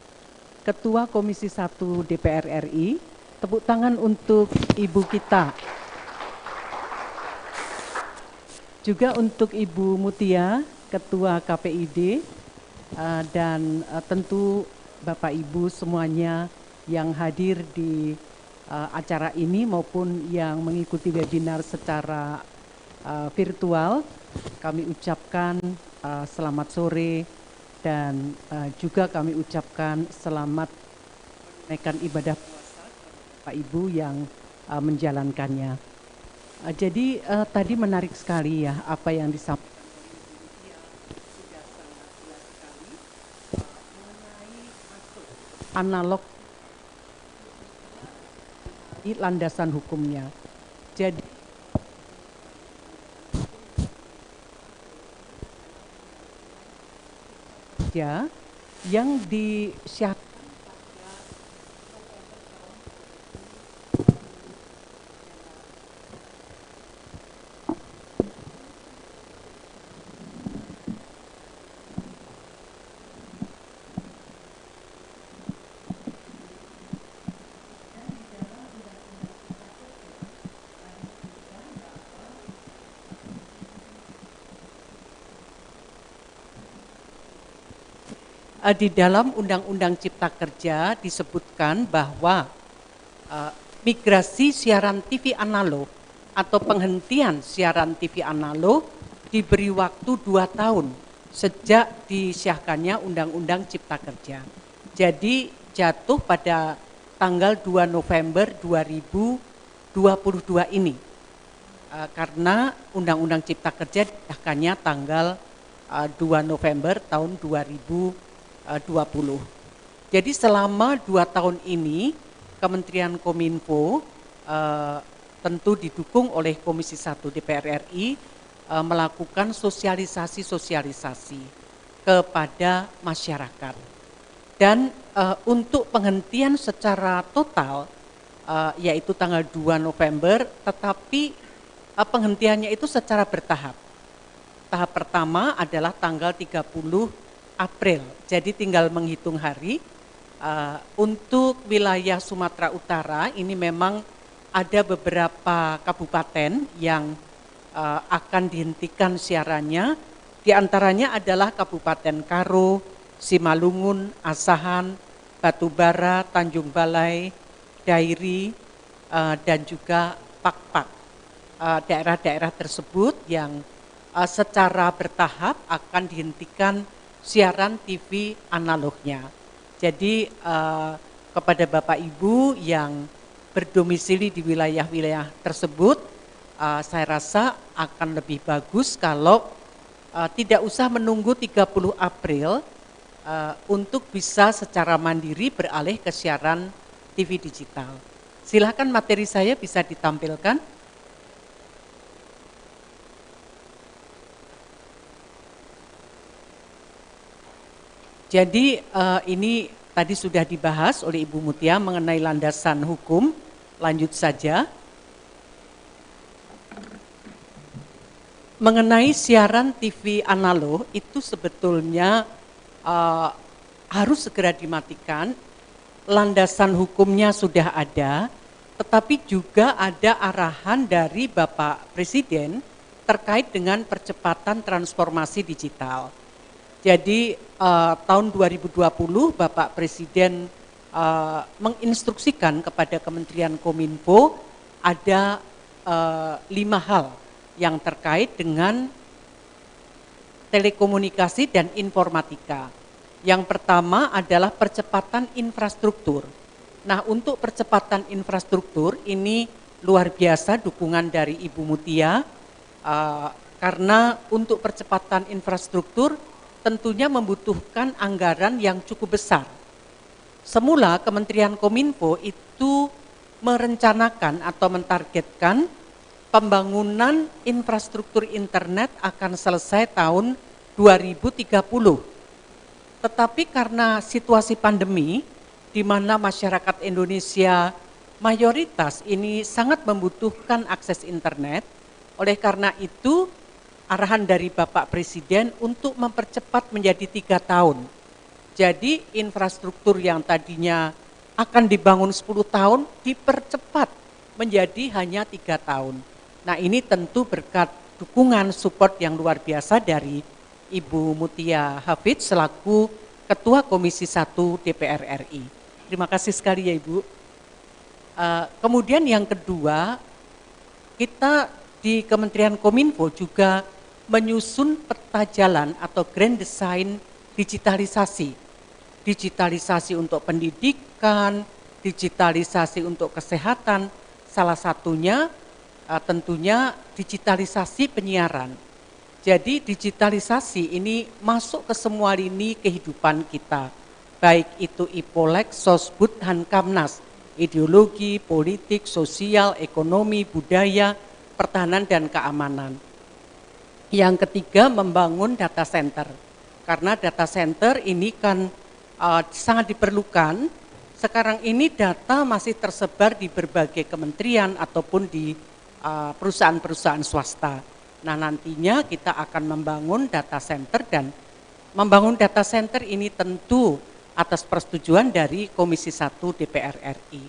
Ketua Komisi 1 DPR RI. Tepuk tangan untuk Ibu kita. Juga untuk Ibu Mutia, Ketua KPID, dan tentu Bapak Ibu semuanya yang hadir di acara ini maupun yang mengikuti webinar secara virtual. Kami ucapkan selamat sore dan juga kami ucapkan selamat menunaikan ibadah puasa Bapak Ibu yang menjalankannya. Jadi tadi menarik sekali ya apa yang disampaikan mengenai analog landasan hukumnya. Jadi yang disyaratkan di dalam Undang-Undang Cipta Kerja disebutkan bahwa migrasi siaran TV analog atau penghentian siaran TV analog diberi waktu 2 tahun sejak disahkannya Undang-Undang Cipta Kerja. Jadi jatuh pada tanggal 2 November 2022 ini. karena Undang-Undang Cipta Kerja disahkannya tanggal 2 November tahun 2020. Jadi selama 2 tahun ini Kementerian Kominfo tentu didukung oleh Komisi 1 DPR RI melakukan sosialisasi kepada masyarakat. Dan untuk penghentian secara total yaitu tanggal 2 November, tetapi penghentiannya itu secara bertahap. Tahap pertama adalah tanggal 30 April, jadi tinggal menghitung hari. Untuk wilayah Sumatera Utara ini memang ada beberapa kabupaten yang akan dihentikan siarannya, di antaranya adalah Kabupaten Karo, Simalungun, Asahan, Batubara, Tanjung Balai, Dairi, dan juga Pakpak. Daerah-daerah tersebut yang secara bertahap akan dihentikan siaran TV analognya. Jadi kepada Bapak Ibu yang berdomisili di wilayah-wilayah tersebut, saya rasa akan lebih bagus kalau tidak usah menunggu 30 April untuk bisa secara mandiri beralih ke siaran TV digital. Silakan materi saya bisa ditampilkan. Jadi ini tadi sudah dibahas oleh Ibu Mutia mengenai landasan hukum. Lanjut saja. Mengenai siaran TV analog itu sebetulnya harus segera dimatikan. Landasan hukumnya sudah ada, tetapi juga ada arahan dari Bapak Presiden terkait dengan percepatan transformasi digital. Jadi tahun 2020 Bapak Presiden menginstruksikan kepada Kementerian Kominfo ada 5 hal yang terkait dengan telekomunikasi dan informatika. Yang pertama adalah percepatan infrastruktur. Nah, untuk percepatan infrastruktur ini luar biasa dukungan dari Ibu Mutia, karena untuk percepatan infrastruktur tentunya membutuhkan anggaran yang cukup besar. Semula Kementerian Kominfo itu merencanakan atau mentargetkan pembangunan infrastruktur internet akan selesai tahun 2030. Tetapi karena situasi pandemi, di mana masyarakat Indonesia mayoritas ini sangat membutuhkan akses internet, oleh karena itu arahan dari Bapak Presiden untuk mempercepat menjadi 3 tahun. Jadi infrastruktur yang tadinya akan dibangun 10 tahun dipercepat menjadi hanya 3 tahun. Nah, ini tentu berkat dukungan support yang luar biasa dari Ibu Mutia Hafidz selaku Ketua Komisi 1 DPR RI. Terima kasih sekali ya Ibu. Kemudian yang kedua, kita di Kementerian Kominfo juga menyusun peta jalan atau grand design digitalisasi. Digitalisasi untuk pendidikan, digitalisasi untuk kesehatan, salah satunya tentunya digitalisasi penyiaran. Jadi digitalisasi ini masuk ke semua lini kehidupan kita, baik itu IPOLEK, Sosbud, Hankamnas, ideologi, politik, sosial, ekonomi, budaya, pertahanan, dan keamanan. Yang ketiga, membangun data center. Karena data center ini kan sangat diperlukan. Sekarang ini data masih tersebar di berbagai kementerian ataupun di perusahaan-perusahaan swasta. Nah, nantinya kita akan membangun data center dan membangun data center ini tentu atas persetujuan dari Komisi 1 DPR RI.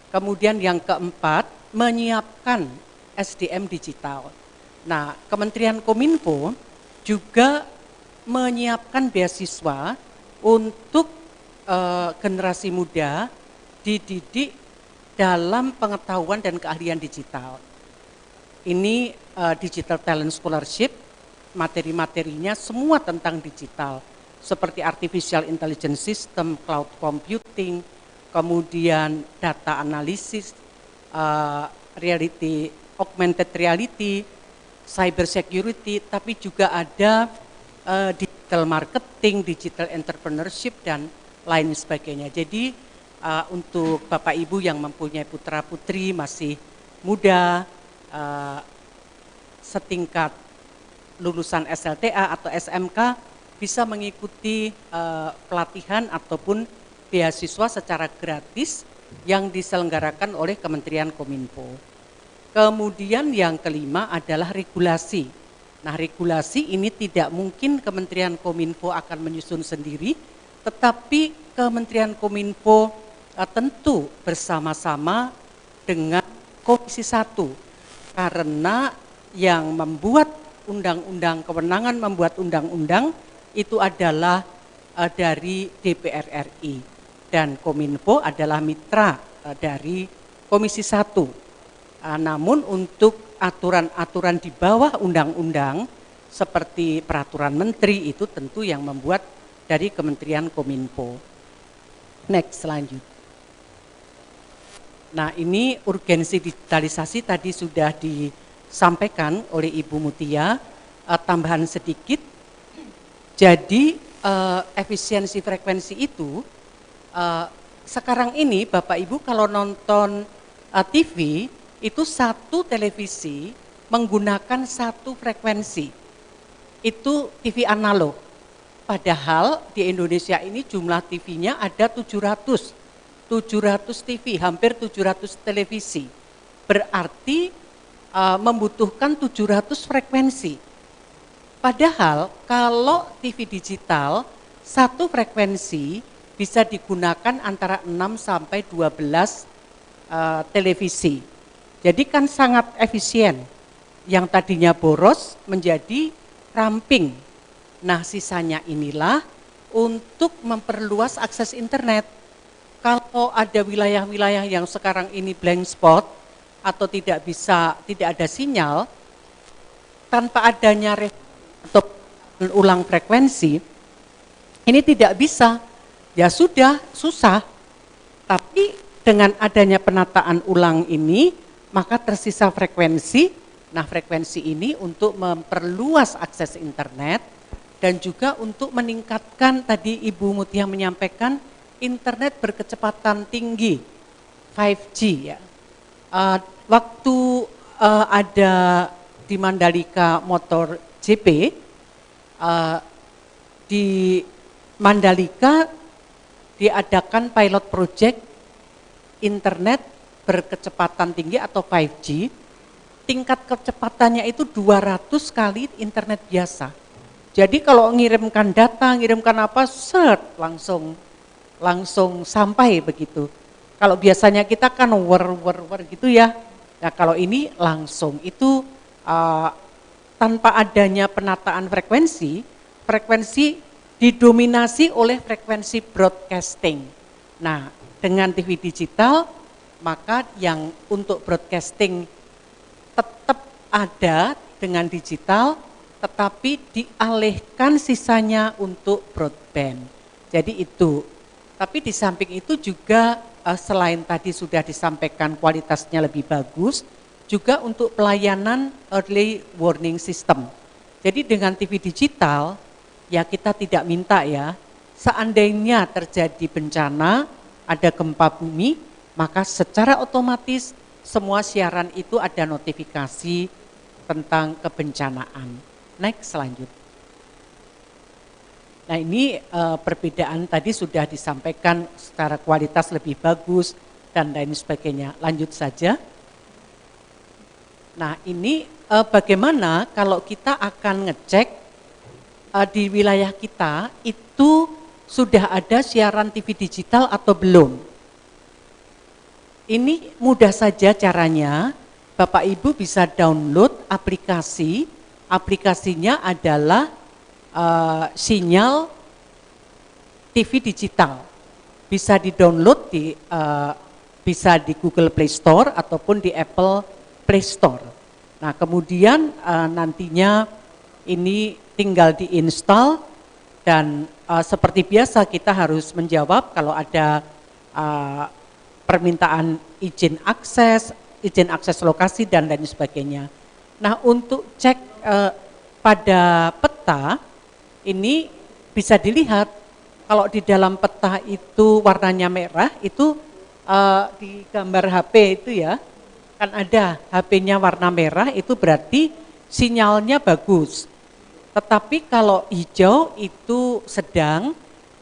Kemudian yang keempat, menyiapkan SDM digital. Nah, Kementerian Kominfo juga menyiapkan beasiswa untuk generasi muda dididik dalam pengetahuan dan keahlian digital. Ini Digital Talent Scholarship, materi-materinya semua tentang digital, seperti artificial intelligence system, cloud computing, kemudian data analisis, reality augmented reality, cyber security, tapi juga ada digital marketing, digital entrepreneurship, dan lain sebagainya. Jadi untuk Bapak Ibu yang mempunyai putra-putri masih muda, setingkat lulusan SLTA atau SMK, bisa mengikuti pelatihan ataupun beasiswa secara gratis yang diselenggarakan oleh Kementerian Kominfo. Kemudian yang kelima adalah regulasi. Nah, regulasi ini tidak mungkin Kementerian Kominfo akan menyusun sendiri, tetapi Kementerian Kominfo tentu bersama-sama dengan Komisi 1, karena yang membuat undang-undang, kewenangan membuat undang-undang itu adalah dari DPR RI, dan Kominfo adalah mitra dari Komisi 1. Namun untuk aturan-aturan di bawah undang-undang seperti peraturan menteri itu tentu yang membuat dari Kementerian Kominfo. Next, lanjut. Nah, ini urgensi digitalisasi tadi sudah disampaikan oleh Ibu Mutia. Tambahan sedikit, jadi efisiensi frekuensi itu sekarang ini Bapak Ibu kalau nonton TV itu satu televisi menggunakan satu frekuensi, itu TV analog. Padahal di Indonesia ini jumlah TV-nya ada 700 TV, hampir 700 televisi. Berarti membutuhkan 700 frekuensi. Padahal kalau TV digital, satu frekuensi bisa digunakan antara 6 sampai 12 televisi. Jadi kan sangat efisien. Yang tadinya boros menjadi ramping. Nah, sisanya inilah untuk memperluas akses internet. Kalau ada wilayah-wilayah yang sekarang ini blank spot atau tidak ada sinyal, tanpa adanya atau ulang frekuensi, ini tidak bisa. Ya sudah, susah. Tapi dengan adanya penataan ulang ini, maka tersisa frekuensi. Nah, frekuensi ini untuk memperluas akses internet dan juga untuk meningkatkan, tadi Ibu Mutia menyampaikan, internet berkecepatan tinggi, 5G ya. Waktu ada di Mandalika Motor GP, di Mandalika diadakan pilot project internet berkecepatan tinggi atau 5G, tingkat kecepatannya itu 200 kali internet biasa. Jadi kalau ngirimkan data, ngirimkan apa, langsung sampai begitu. Kalau biasanya kita kan wer gitu ya. Nah, kalau ini langsung itu tanpa adanya penataan frekuensi didominasi oleh frekuensi broadcasting. Nah, dengan TV digital maka yang untuk broadcasting tetap ada dengan digital, tetapi dialihkan sisanya untuk broadband. Jadi itu. Tapi di samping itu juga selain tadi sudah disampaikan kualitasnya lebih bagus, juga untuk pelayanan early warning system. Jadi dengan TV digital, ya kita tidak minta ya, seandainya terjadi bencana, ada gempa bumi, maka secara otomatis semua siaran itu ada notifikasi tentang kebencanaan. Next, lanjut. Nah, ini perbedaan tadi sudah disampaikan secara kualitas lebih bagus dan lain sebagainya. Lanjut saja. Nah, ini bagaimana kalau kita akan ngecek di wilayah kita itu sudah ada siaran TV digital atau belum. Ini mudah saja caranya, Bapak Ibu bisa download aplikasi, aplikasinya adalah sinyal TV digital. Bisa di-download bisa di Google Play Store ataupun di Apple Play Store. Nah, kemudian nantinya ini tinggal diinstal dan seperti biasa kita harus menjawab kalau ada permintaan izin akses, izin akses lokasi dan lain sebagainya. Nah, untuk cek pada peta ini bisa dilihat kalau di dalam peta itu warnanya merah itu di gambar HP itu ya, kan ada HP-nya warna merah itu berarti sinyalnya bagus. Tetapi kalau hijau itu sedang,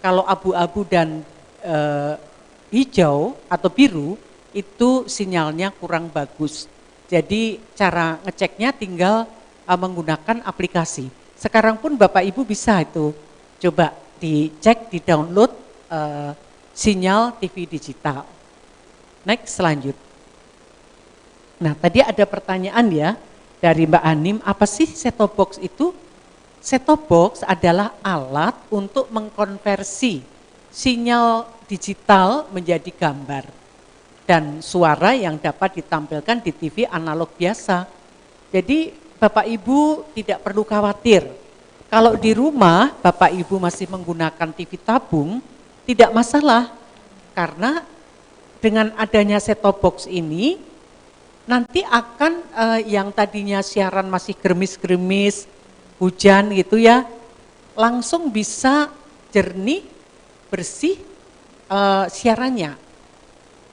kalau abu-abu dan hijau atau biru itu sinyalnya kurang bagus. Jadi cara ngeceknya tinggal menggunakan aplikasi. Sekarang pun Bapak Ibu bisa itu coba dicek, di download sinyal TV digital. Next, lanjut. Nah, tadi ada pertanyaan ya dari Mbak Anim, apa sih set-top box itu? Set-top box adalah alat untuk mengkonversi sinyal digital menjadi gambar dan suara yang dapat ditampilkan di TV analog biasa. Jadi Bapak Ibu tidak perlu khawatir. Kalau di rumah Bapak Ibu masih menggunakan TV tabung, tidak masalah. Karena dengan adanya set-top box ini, nanti akan yang tadinya siaran masih gerimis-gerimis, hujan gitu ya, langsung bisa jernih, bersih siarannya.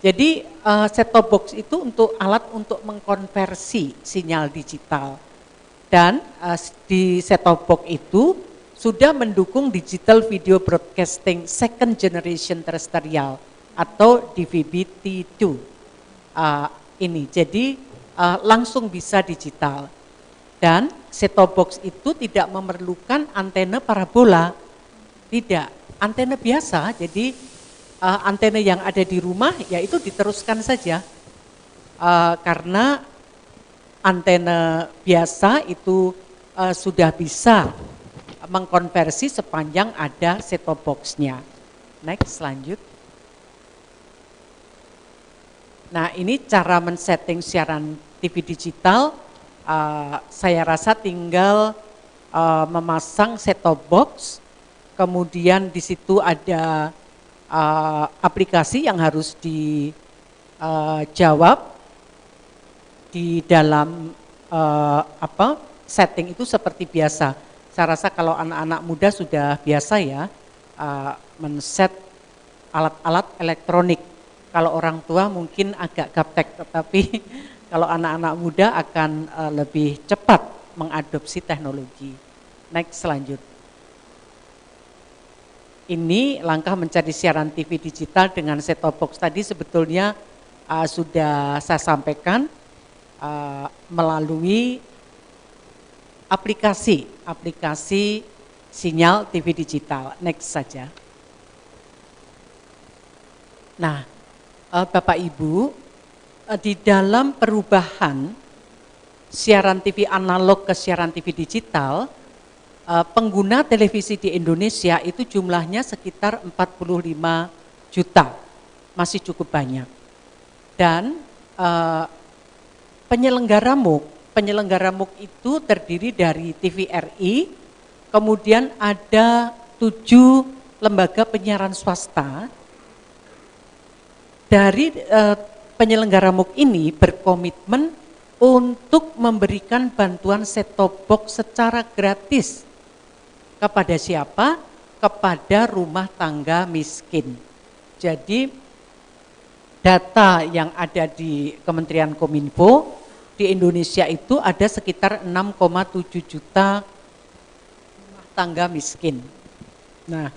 Jadi set-top box itu untuk alat untuk mengkonversi sinyal digital. Dan di set-top box itu sudah mendukung digital video broadcasting second generation terrestrial atau DVB-T2 ini. Jadi langsung bisa digital. Dan set-top box itu tidak memerlukan antena parabola, tidak, antena biasa. Jadi antena yang ada di rumah ya itu diteruskan saja, karena antena biasa itu sudah bisa mengkonversi sepanjang ada set-top box-nya. Next, lanjut. Nah, ini cara men-setting siaran TV digital. Saya rasa tinggal memasang set-top box, kemudian di situ ada aplikasi yang harus dijawab di dalam setting itu seperti biasa. Saya rasa kalau anak-anak muda sudah biasa ya men-set alat-alat elektronik. Kalau orang tua mungkin agak gaptek, tetapi kalau anak-anak muda akan lebih cepat mengadopsi teknologi. Next, lanjut. Ini langkah mencari siaran TV digital dengan set-top box tadi sebetulnya sudah saya sampaikan melalui aplikasi sinyal TV digital. Next saja. Nah, Bapak Ibu, di dalam perubahan siaran TV analog ke siaran TV digital, pengguna televisi di Indonesia itu jumlahnya sekitar 45 juta, masih cukup banyak. Dan penyelenggara MUK itu terdiri dari TVRI, kemudian ada 7 lembaga penyiaran swasta. Dari penyelenggara MUK ini berkomitmen untuk memberikan bantuan set-top box secara gratis. Kepada siapa? Kepada rumah tangga miskin. Jadi data yang ada di Kementerian Kominfo, di Indonesia itu ada sekitar 6,7 juta rumah tangga miskin. Nah,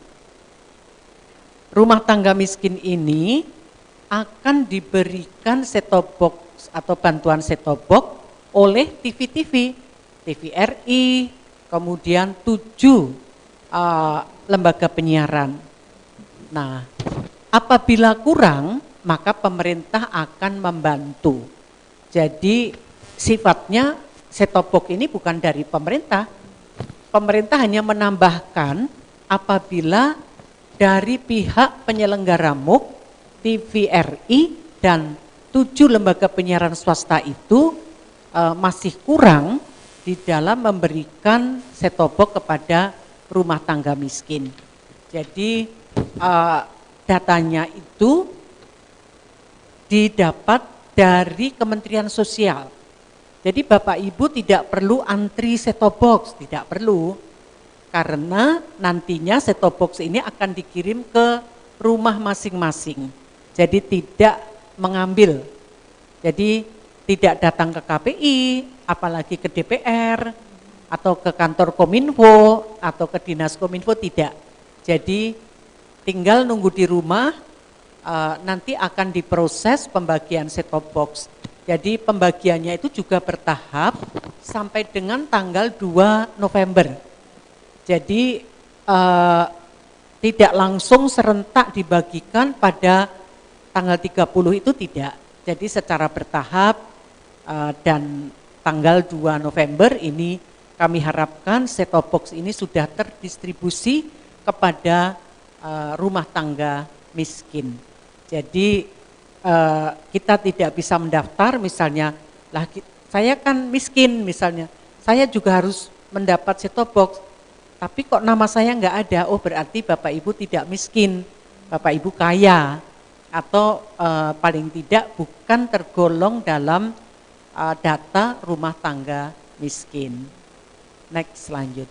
rumah tangga miskin ini akan diberikan set-top box atau bantuan set-top box oleh TV-TV, TVRI, kemudian 7 lembaga penyiaran. Nah, apabila kurang, maka pemerintah akan membantu. Jadi sifatnya set-top box ini bukan dari pemerintah. Pemerintah hanya menambahkan apabila dari pihak penyelenggara MUK, TVRI dan 7 lembaga penyiaran swasta itu masih kurang di dalam memberikan set-top box kepada rumah tangga miskin. Jadi datanya itu didapat dari Kementerian Sosial. Jadi Bapak Ibu tidak perlu antri set-top box, tidak perlu. Karena nantinya set-top box ini akan dikirim ke rumah masing-masing. Jadi tidak mengambil. Jadi tidak datang ke KPI, apalagi ke DPR, atau ke kantor Kominfo, atau ke Dinas Kominfo, tidak. Jadi tinggal nunggu di rumah, nanti akan diproses pembagian set-top box. Jadi pembagiannya itu juga bertahap sampai dengan tanggal 2 November. Jadi tidak langsung serentak dibagikan pada tanggal 30 itu tidak. Jadi secara bertahap dan tanggal 2 November ini kami harapkan set-top box ini sudah terdistribusi kepada rumah tangga miskin. Jadi kita tidak bisa mendaftar misalnya, lah saya kan miskin misalnya, saya juga harus mendapat set-top box, tapi kok nama saya nggak ada, oh berarti Bapak Ibu tidak miskin, Bapak Ibu kaya, atau paling tidak bukan tergolong dalam data rumah tangga miskin. Next, lanjut.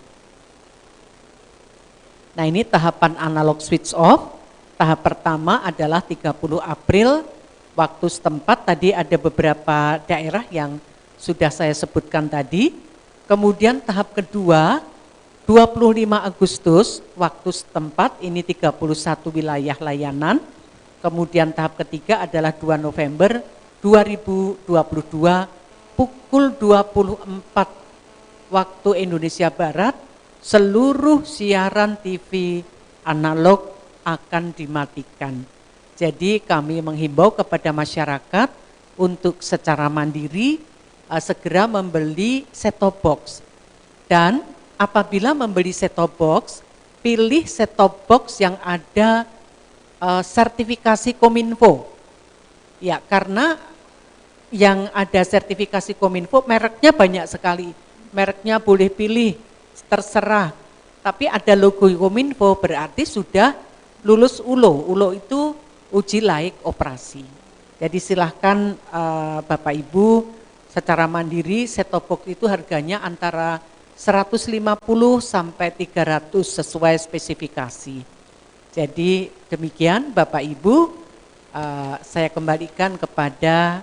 Nah ini tahapan analog switch off. Tahap pertama adalah 30 April, waktu setempat tadi ada beberapa daerah yang sudah saya sebutkan tadi. Kemudian tahap kedua, 25 Agustus, waktu setempat ini 31 wilayah layanan. Kemudian tahap ketiga adalah 2 November 2022, pukul 24 waktu Indonesia Barat, seluruh siaran TV analog akan dimatikan. Jadi kami menghimbau kepada masyarakat untuk secara mandiri segera membeli set-top box. Dan apabila membeli set-top box, pilih set-top box yang ada sertifikasi Kominfo. Ya, karena yang ada sertifikasi Kominfo mereknya banyak sekali. Mereknya boleh pilih, terserah. Tapi ada logo Kominfo berarti sudah lulus ULO. ULO itu uji laik operasi. Jadi silahkan Bapak Ibu secara mandiri set-top box itu harganya antara 150 sampai 300 sesuai spesifikasi. Jadi demikian Bapak Ibu, saya kembalikan kepada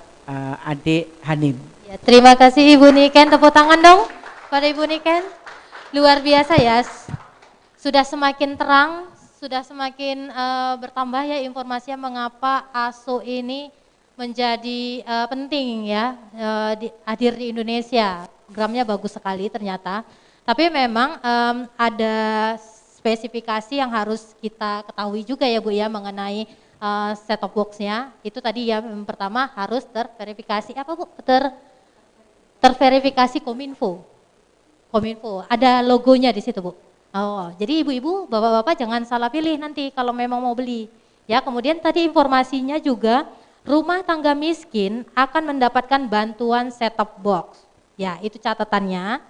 Adik Hanim. Ya, terima kasih Ibu Niken, tepuk tangan dong pada Ibu Niken. Luar biasa ya, sudah semakin terang, sudah semakin bertambah ya informasinya mengapa ASO ini menjadi penting ya hadir di Indonesia. Programnya bagus sekali ternyata, tapi memang ada spesifikasi yang harus kita ketahui juga ya Bu ya mengenai set-top box-nya. Itu tadi ya yang pertama harus terverifikasi apa Bu? Terverifikasi Kominfo. Kominfo, ada logonya di situ Bu. Oh, jadi ibu-ibu, bapak-bapak jangan salah pilih nanti kalau memang mau beli. Ya, kemudian tadi informasinya juga rumah tangga miskin akan mendapatkan bantuan set-top box. Ya, itu catatannya.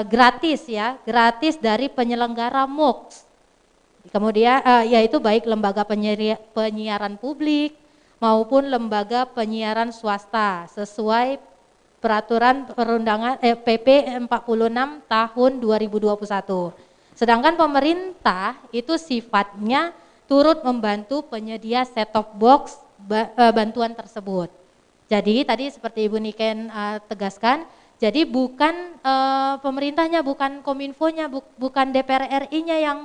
Gratis ya, gratis dari penyelenggara MUX. Kemudian yaitu baik lembaga penyiaran publik maupun lembaga penyiaran swasta sesuai peraturan perundangan PP 46 tahun 2021. Sedangkan pemerintah itu sifatnya turut membantu penyedia set-top box bantuan tersebut. Jadi tadi seperti Ibu Niken tegaskan, jadi bukan pemerintahnya, bukan Kominfonya, bukan DPR RI-nya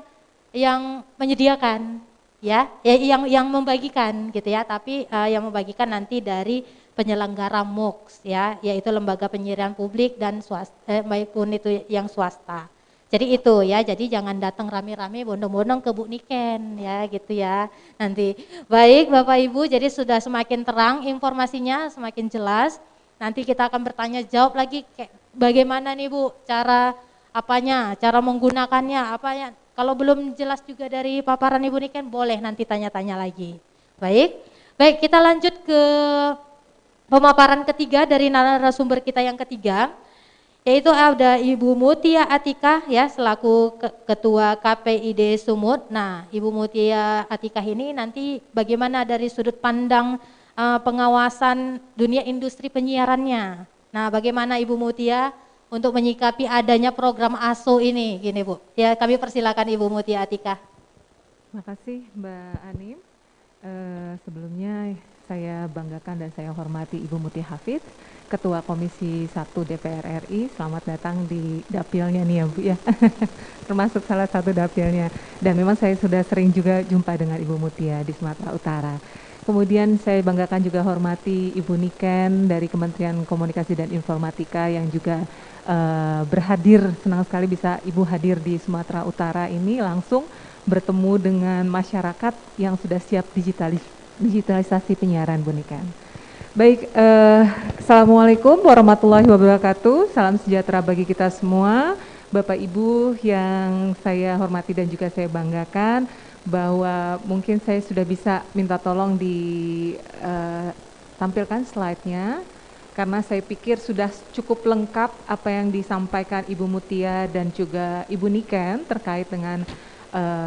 yang menyediakan, ya yang membagikan gitu ya, tapi yang membagikan nanti dari penyelenggara MUX ya, yaitu lembaga penyiaran publik dan swasta, maupun itu yang swasta. Jadi itu ya, jadi jangan datang rame-rame bondong-bondong ke Bu Niken ya gitu ya nanti. Baik Bapak Ibu, jadi sudah semakin terang informasinya, semakin jelas. Nanti kita akan bertanya jawab lagi bagaimana nih Bu cara apanya, cara menggunakannya, apanya. Kalau belum jelas juga dari paparan Ibu Niken boleh nanti tanya-tanya lagi. Baik kita lanjut ke pemaparan ketiga dari narasumber kita yang ketiga. Yaitu ada Ibu Mutia Atikah ya selaku Ketua KPID Sumut. Nah Ibu Mutia Atikah ini nanti bagaimana dari sudut pandang pengawasan dunia industri penyiarannya. Nah, bagaimana Ibu Mutia untuk menyikapi adanya program ASO ini, gini Bu. Ya, kami persilakan Ibu Mutia Atika. Terima kasih Mbak Anim. Sebelumnya saya banggakan dan saya hormati Ibu Mutia Hafid, Ketua Komisi 1 DPR RI. Selamat datang di dapilnya nih ya Bu ya, termasuk salah satu dapilnya. Dan memang saya sudah sering juga jumpa dengan Ibu Mutia di Sumatera Utara. Kemudian saya banggakan juga hormati Ibu Niken dari Kementerian Komunikasi dan Informatika yang juga berhadir, senang sekali bisa Ibu hadir di Sumatera Utara ini langsung bertemu dengan masyarakat yang sudah siap digitalisasi penyiaran Bu Niken. Baik, Assalamualaikum warahmatullahi wabarakatuh, salam sejahtera bagi kita semua. Bapak Ibu yang saya hormati dan juga saya banggakan, bahwa mungkin saya sudah bisa minta tolong ditampilkan slide-nya, karena saya pikir sudah cukup lengkap apa yang disampaikan Ibu Mutia dan juga Ibu Niken terkait dengan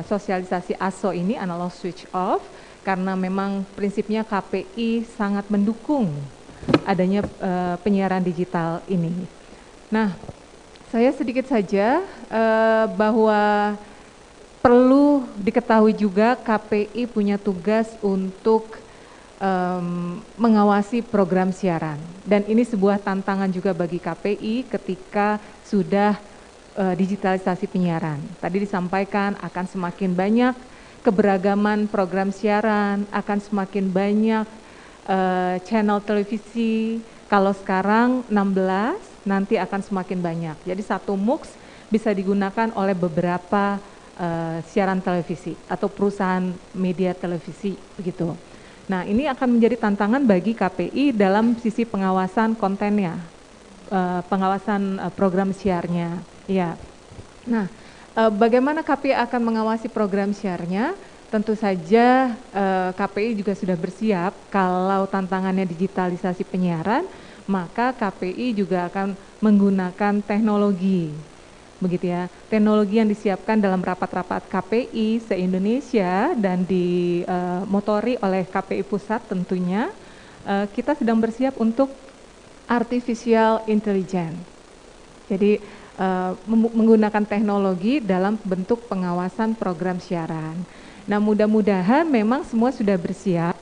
sosialisasi ASO ini, analog switch off, karena memang prinsipnya KPI sangat mendukung adanya penyiaran digital ini. Nah, saya sedikit saja bahwa perlu diketahui juga KPI punya tugas untuk mengawasi program siaran, dan ini sebuah tantangan juga bagi KPI ketika sudah digitalisasi penyiaran. Tadi disampaikan akan semakin banyak keberagaman program siaran, akan semakin banyak channel televisi. Kalau sekarang 16, nanti akan semakin banyak. Jadi satu MUX bisa digunakan oleh beberapa siaran televisi atau perusahaan media televisi begitu. Nah, ini akan menjadi tantangan bagi KPI dalam sisi pengawasan kontennya, pengawasan program siarnya. Ya. Nah, bagaimana KPI akan mengawasi program siarnya? Tentu saja KPI juga sudah bersiap kalau tantangannya digitalisasi penyiaran, maka KPI juga akan menggunakan teknologi. Begitu ya, teknologi yang disiapkan dalam rapat-rapat KPI se-Indonesia dan dimotori oleh KPI Pusat tentunya, kita sedang bersiap untuk artificial intelligence. Jadi menggunakan teknologi dalam bentuk pengawasan program siaran. Nah, mudah-mudahan memang semua sudah bersiap.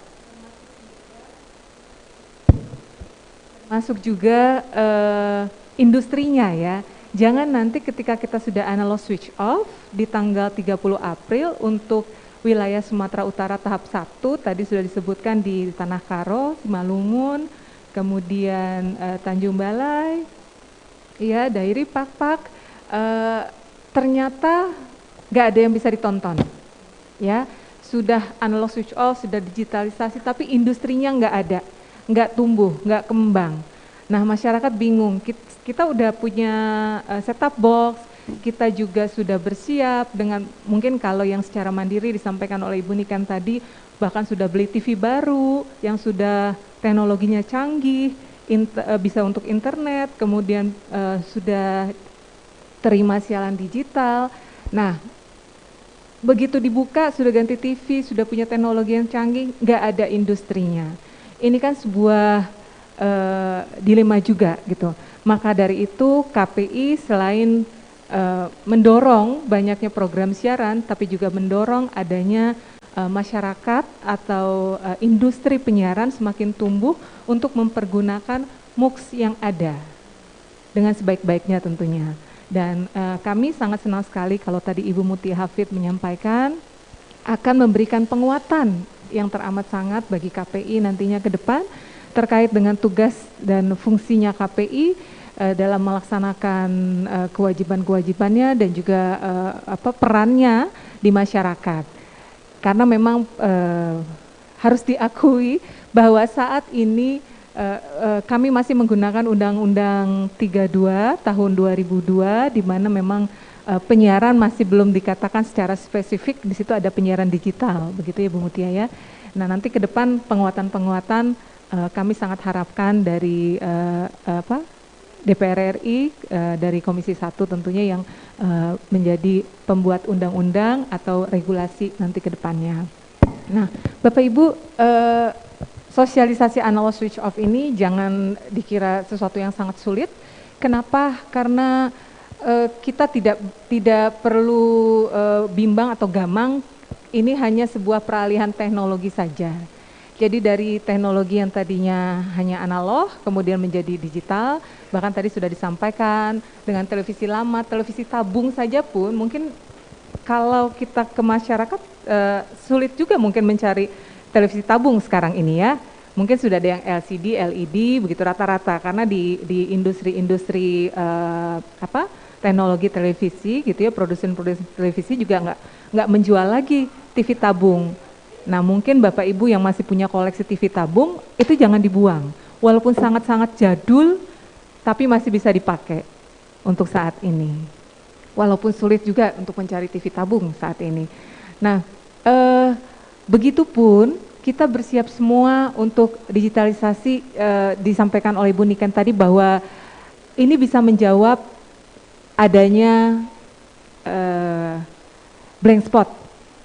Masuk juga industrinya ya. Jangan nanti ketika kita sudah analog switch off di tanggal 30 April untuk wilayah Sumatera Utara tahap 1, tadi sudah disebutkan di Tanah Karo, Simalungun, kemudian Tanjung Balai, ya, Dairi, Pak-Pak, ternyata nggak ada yang bisa ditonton, ya, sudah analog switch off, sudah digitalisasi, tapi industrinya nggak ada, nggak tumbuh, nggak kembang. Nah, masyarakat bingung, kita udah punya set-top box, kita juga sudah bersiap dengan, mungkin kalau yang secara mandiri disampaikan oleh Ibu Niken tadi, bahkan sudah beli TV baru, yang sudah teknologinya canggih, bisa untuk internet, kemudian sudah terima siaran digital. Nah, begitu dibuka sudah ganti TV, sudah punya teknologi yang canggih, nggak ada industrinya. Ini kan sebuah dilema juga gitu. Maka dari itu KPI selain mendorong banyaknya program siaran, tapi juga mendorong adanya masyarakat atau industri penyiaran semakin tumbuh untuk mempergunakan MUX yang ada dengan sebaik-baiknya tentunya. Dan kami sangat senang sekali kalau tadi Ibu Mutia Hafid menyampaikan akan memberikan penguatan yang teramat sangat bagi KPI nantinya ke depan terkait dengan tugas dan fungsinya KPI dalam melaksanakan kewajiban-kewajibannya dan juga perannya di masyarakat. Karena memang harus diakui bahwa saat ini kami masih menggunakan Undang-Undang 32 tahun 2002, di mana memang penyiaran masih belum dikatakan secara spesifik, di situ ada penyiaran digital, begitu ya Bu Mutia ya. Nah, nanti ke depan penguatan-penguatan kami sangat harapkan dari DPR RI, dari Komisi 1 tentunya yang menjadi pembuat undang-undang atau regulasi nanti ke depannya. Nah, Bapak Ibu, sosialisasi analog switch off ini jangan dikira sesuatu yang sangat sulit. Kenapa? Karena kita tidak perlu bimbang atau gamang. Ini hanya sebuah peralihan teknologi saja. Jadi dari teknologi yang tadinya hanya analog, kemudian menjadi digital, bahkan tadi sudah disampaikan dengan televisi lama, televisi tabung saja pun mungkin kalau kita ke masyarakat sulit juga mungkin mencari televisi tabung sekarang ini ya. Mungkin sudah ada yang LCD, LED begitu rata-rata karena di industri-industri teknologi televisi gitu ya, produsen televisi juga nggak menjual lagi TV tabung. Nah mungkin Bapak Ibu yang masih punya koleksi TV tabung itu jangan dibuang. Walaupun sangat-sangat jadul tapi masih bisa dipakai untuk saat ini. Walaupun sulit juga untuk mencari TV tabung saat ini. Nah begitupun kita bersiap semua untuk digitalisasi, disampaikan oleh Bu Niken tadi bahwa ini bisa menjawab adanya blank spot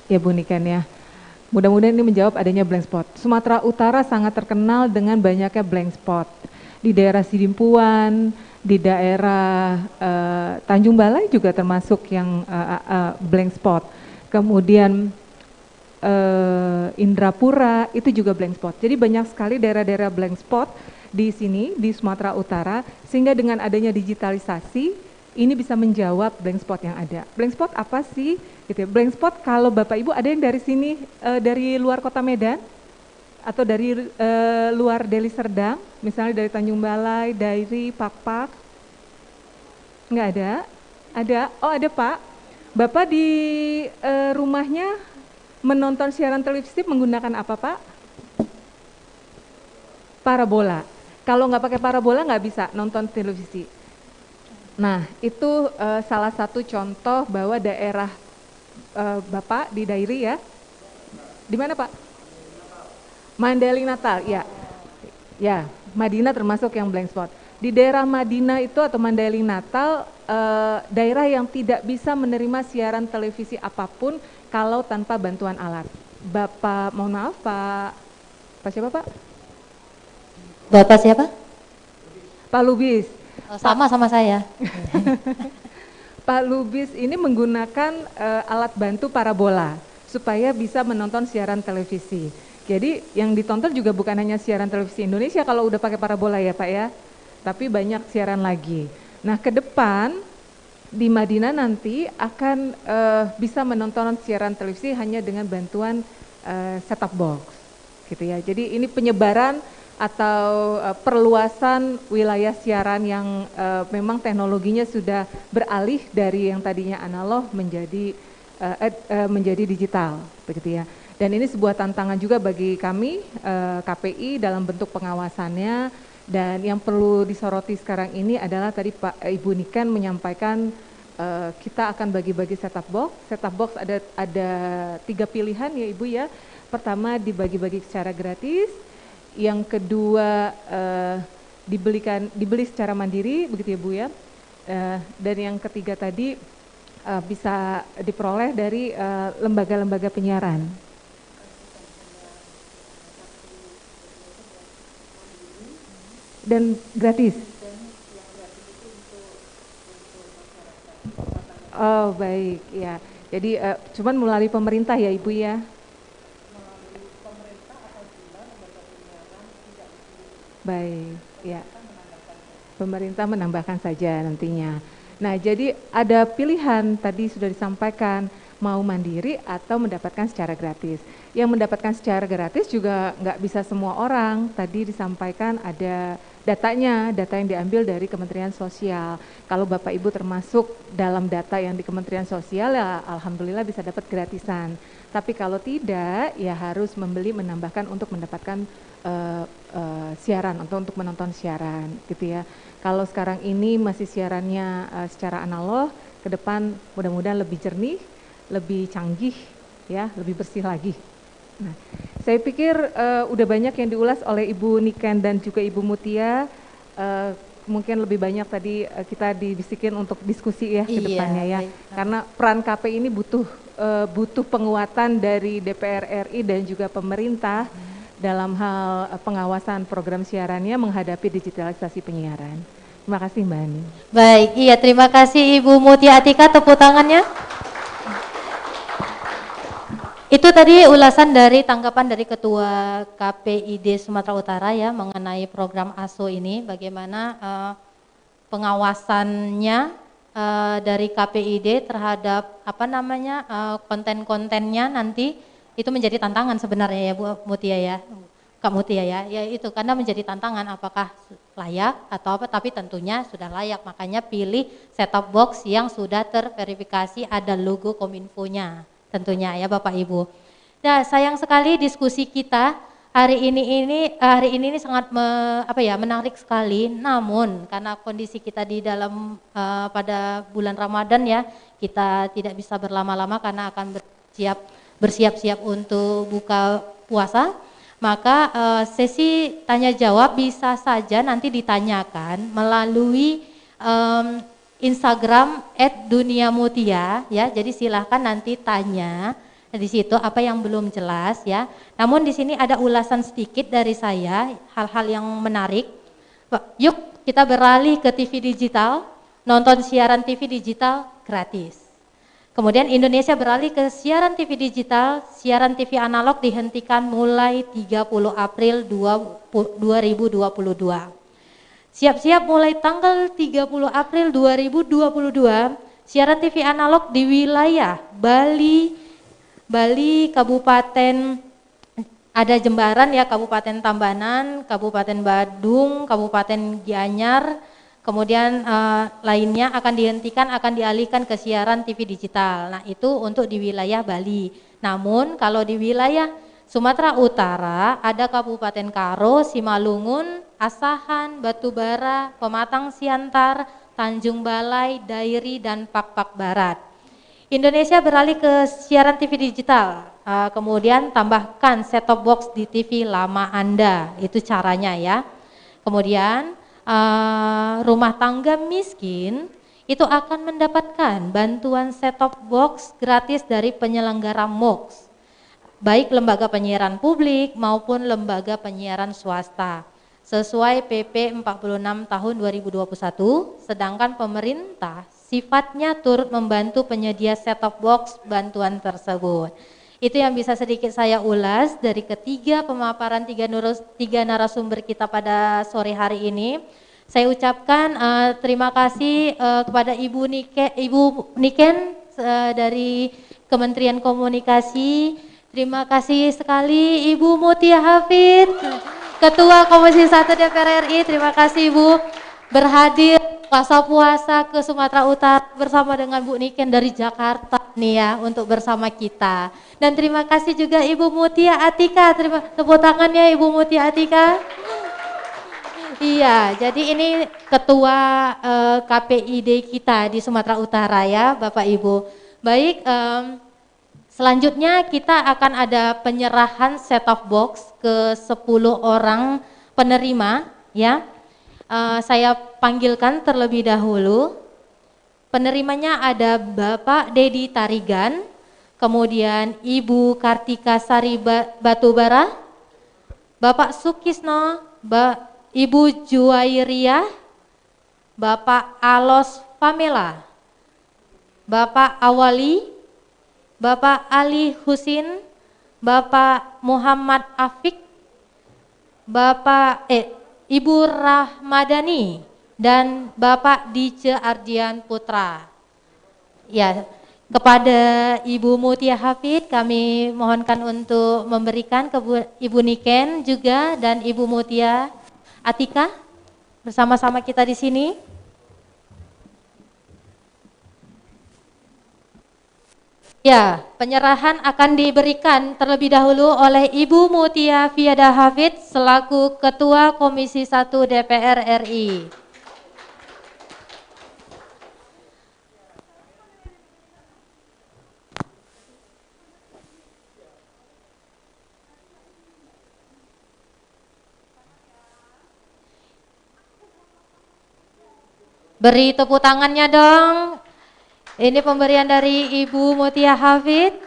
ya Bu Niken ya. Mudah-mudahan ini menjawab adanya blank spot. Sumatera Utara sangat terkenal dengan banyaknya blank spot. Di daerah Sidimpuan, di daerah Tanjung Balai juga termasuk yang blank spot. Kemudian Indrapura itu juga blank spot. Jadi banyak sekali daerah-daerah blank spot di sini di Sumatera Utara, sehingga dengan adanya digitalisasi ini bisa menjawab blank spot yang ada. Blank spot apa sih? Gitu ya. Blank spot kalau Bapak Ibu ada yang dari sini, dari luar kota Medan, atau dari luar Deli Serdang, misalnya dari Tanjung Balai, Dairi, Pakpak? Enggak ada? Ada? Oh ada Pak. Bapak di rumahnya menonton siaran televisi menggunakan apa Pak? Parabola. Kalau nggak pakai parabola nggak bisa nonton televisi. Nah itu salah satu contoh bahwa daerah Bapak di Dairi ya. Di mana Pak? Mandailing Natal, ya. Ya, Madinah termasuk yang blank spot. Di daerah Madinah itu atau Mandailing Natal, daerah yang tidak bisa menerima siaran televisi apapun kalau tanpa bantuan alat. Bapak, mohon maaf Pak siapa Pak? Bapak siapa? Pak Lubis. Oh, sama saya. Pak Lubis ini menggunakan alat bantu parabola supaya bisa menonton siaran televisi. Jadi yang ditonton juga bukan hanya siaran televisi Indonesia kalau udah pakai parabola ya Pak ya, tapi banyak siaran lagi. Nah ke depan di Madinah nanti akan bisa menonton siaran televisi hanya dengan bantuan set-top box, gitu ya. Jadi ini penyebaran atau perluasan wilayah siaran yang memang teknologinya sudah beralih dari yang tadinya analog menjadi digital, begitu ya. Dan ini sebuah tantangan juga bagi kami KPI dalam bentuk pengawasannya. Dan yang perlu disoroti sekarang ini adalah tadi Pak Ibu Niken menyampaikan kita akan bagi-bagi set-top box. Set-top box ada 3 pilihan ya Ibu ya. Pertama dibagi-bagi secara gratis. Yang kedua dibeli secara mandiri, begitu ya Bu ya. Dan yang ketiga tadi bisa diperoleh dari lembaga-lembaga penyiaran. Dan gratis. Oh baik ya. Jadi cuman melalui pemerintah ya Ibu ya. Baik, ya. Pemerintah menambahkan saja nantinya. Nah, jadi ada pilihan tadi sudah disampaikan mau mandiri atau mendapatkan secara gratis. Yang mendapatkan secara gratis juga nggak bisa semua orang. Tadi disampaikan ada datanya, data yang diambil dari Kementerian Sosial. Kalau Bapak Ibu termasuk dalam data yang di Kementerian Sosial ya alhamdulillah bisa dapat gratisan. Tapi kalau tidak ya harus menambahkan untuk mendapatkan siaran atau untuk menonton siaran gitu ya. Kalau sekarang ini masih siarannya secara analog, ke depan mudah-mudahan lebih jernih, lebih canggih ya, lebih bersih lagi. Nah, saya pikir udah banyak yang diulas oleh Ibu Niken dan juga Ibu Mutia. Mungkin lebih banyak tadi kita dibisikin untuk diskusi ya ke depannya ya. Karena peran KPI ini butuh penguatan dari DPR RI dan juga pemerintah dalam hal pengawasan program siarannya menghadapi digitalisasi penyiaran. Terima kasih Mbak Ani. Baik, iya terima kasih Ibu Mutia Atika, tepuk tangannya. Itu tadi ulasan dari tanggapan dari Ketua KPID Sumatera Utara ya mengenai program ASO ini, bagaimana pengawasannya dari KPID terhadap konten-kontennya nanti itu menjadi tantangan sebenarnya ya Bu Mutia ya, Kak Mutia ya itu karena menjadi tantangan apakah layak atau apa, tapi tentunya sudah layak, makanya pilih set-top box yang sudah terverifikasi ada logo Kominfo-nya tentunya ya Bapak Ibu. Nah sayang sekali diskusi kita hari ini sangat menarik sekali, namun karena kondisi kita di dalam pada bulan Ramadan ya, kita tidak bisa berlama-lama karena akan bersiap-siap untuk buka puasa, maka sesi tanya jawab bisa saja nanti ditanyakan melalui Instagram @duniamutia ya, jadi silahkan nanti tanya di situ apa yang belum jelas ya. Namun di sini ada ulasan sedikit dari saya, hal-hal yang menarik. Yuk kita beralih ke TV digital, nonton siaran TV digital gratis. Kemudian Indonesia beralih ke siaran TV digital, siaran TV analog dihentikan mulai 30 April 2022. Siap-siap mulai tanggal 30 April 2022, siaran TV analog di wilayah Bali, Kabupaten ada Jembaran ya, Kabupaten Tabanan, Kabupaten Badung, Kabupaten Gianyar, kemudian lainnya akan dihentikan, akan dialihkan ke siaran TV digital. Nah itu untuk di wilayah Bali. Namun kalau di wilayah Sumatera Utara ada Kabupaten Karo, Simalungun, Asahan, Batubara, Pematang Siantar, Tanjung Balai, Dairi, dan Pak-Pak Barat. Indonesia beralih ke siaran TV digital, kemudian tambahkan set-top box di TV lama Anda, itu caranya ya. Kemudian rumah tangga miskin itu akan mendapatkan bantuan set-top box gratis dari penyelenggara MOX, baik lembaga penyiaran publik maupun lembaga penyiaran swasta, sesuai PP 46 tahun 2021, sedangkan pemerintah sifatnya turut membantu penyedia set-top box bantuan tersebut. Itu yang bisa sedikit saya ulas dari ketiga pemaparan tiga narasumber kita pada sore hari ini. Saya ucapkan terima kasih kepada Ibu Niken dari Kementerian Komunikasi. Terima kasih sekali Ibu Mutia Hafid, Ketua Komisi 1 DPR RI. Terima kasih Ibu berhadir puasa-puasa ke Sumatera Utara bersama dengan Bu Niken dari Jakarta nih ya untuk bersama kita. Dan terima kasih juga Ibu Mutia Atika, tepuk tangannya Ibu Mutia Atika. Iya, jadi ini Ketua KPID kita di Sumatera Utara ya Bapak Ibu. Baik, selanjutnya kita akan ada penyerahan set-top box ke 10 orang penerima ya. Saya panggilkan terlebih dahulu. Penerimanya ada Bapak Dedi Tarigan, kemudian Ibu Kartika Sari Batubara, Bapak Sukisno, Ibu Juwairiyah, Bapak Alos Pamela, Bapak Awali, Bapak Ali Husin, Bapak Muhammad Afik, Ibu Rahmadani, dan Bapak Dice Ardian Putra. Ya, kepada Ibu Mutia Hafid kami mohonkan untuk memberikan ke Ibu Niken juga dan Ibu Mutia Atika bersama-sama kita di sini. Ya, penyerahan akan diberikan terlebih dahulu oleh Ibu Mutia Fiada Hafid selaku Ketua Komisi 1 DPR RI. Beri tepuk tangannya dong. Ini pemberian dari Ibu Mutia Hafid.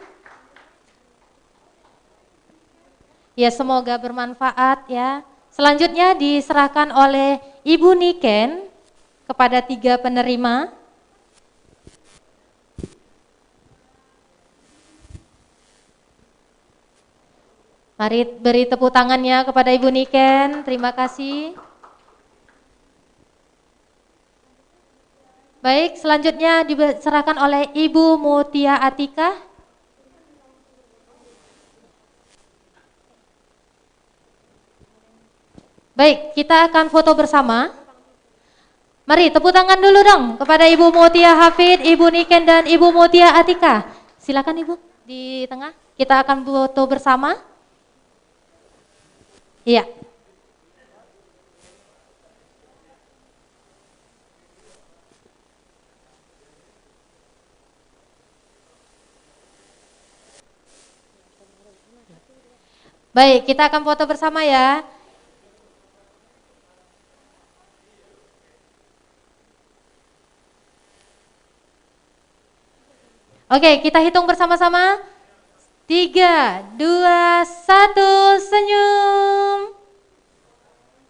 Ya, semoga bermanfaat ya. Selanjutnya diserahkan oleh Ibu Niken kepada 3 penerima. Mari beri tepuk tangannya kepada Ibu Niken. Terima kasih. Baik, selanjutnya diserahkan oleh Ibu Mutia Atika. Baik, kita akan foto bersama. Mari tepuk tangan dulu dong kepada Ibu Mutia Hafid, Ibu Niken dan Ibu Mutia Atika. Silakan Ibu di tengah. Kita akan foto bersama. Iya. Baik, kita akan foto bersama ya. Oke, kita hitung bersama-sama. 3, 2, 1, senyum.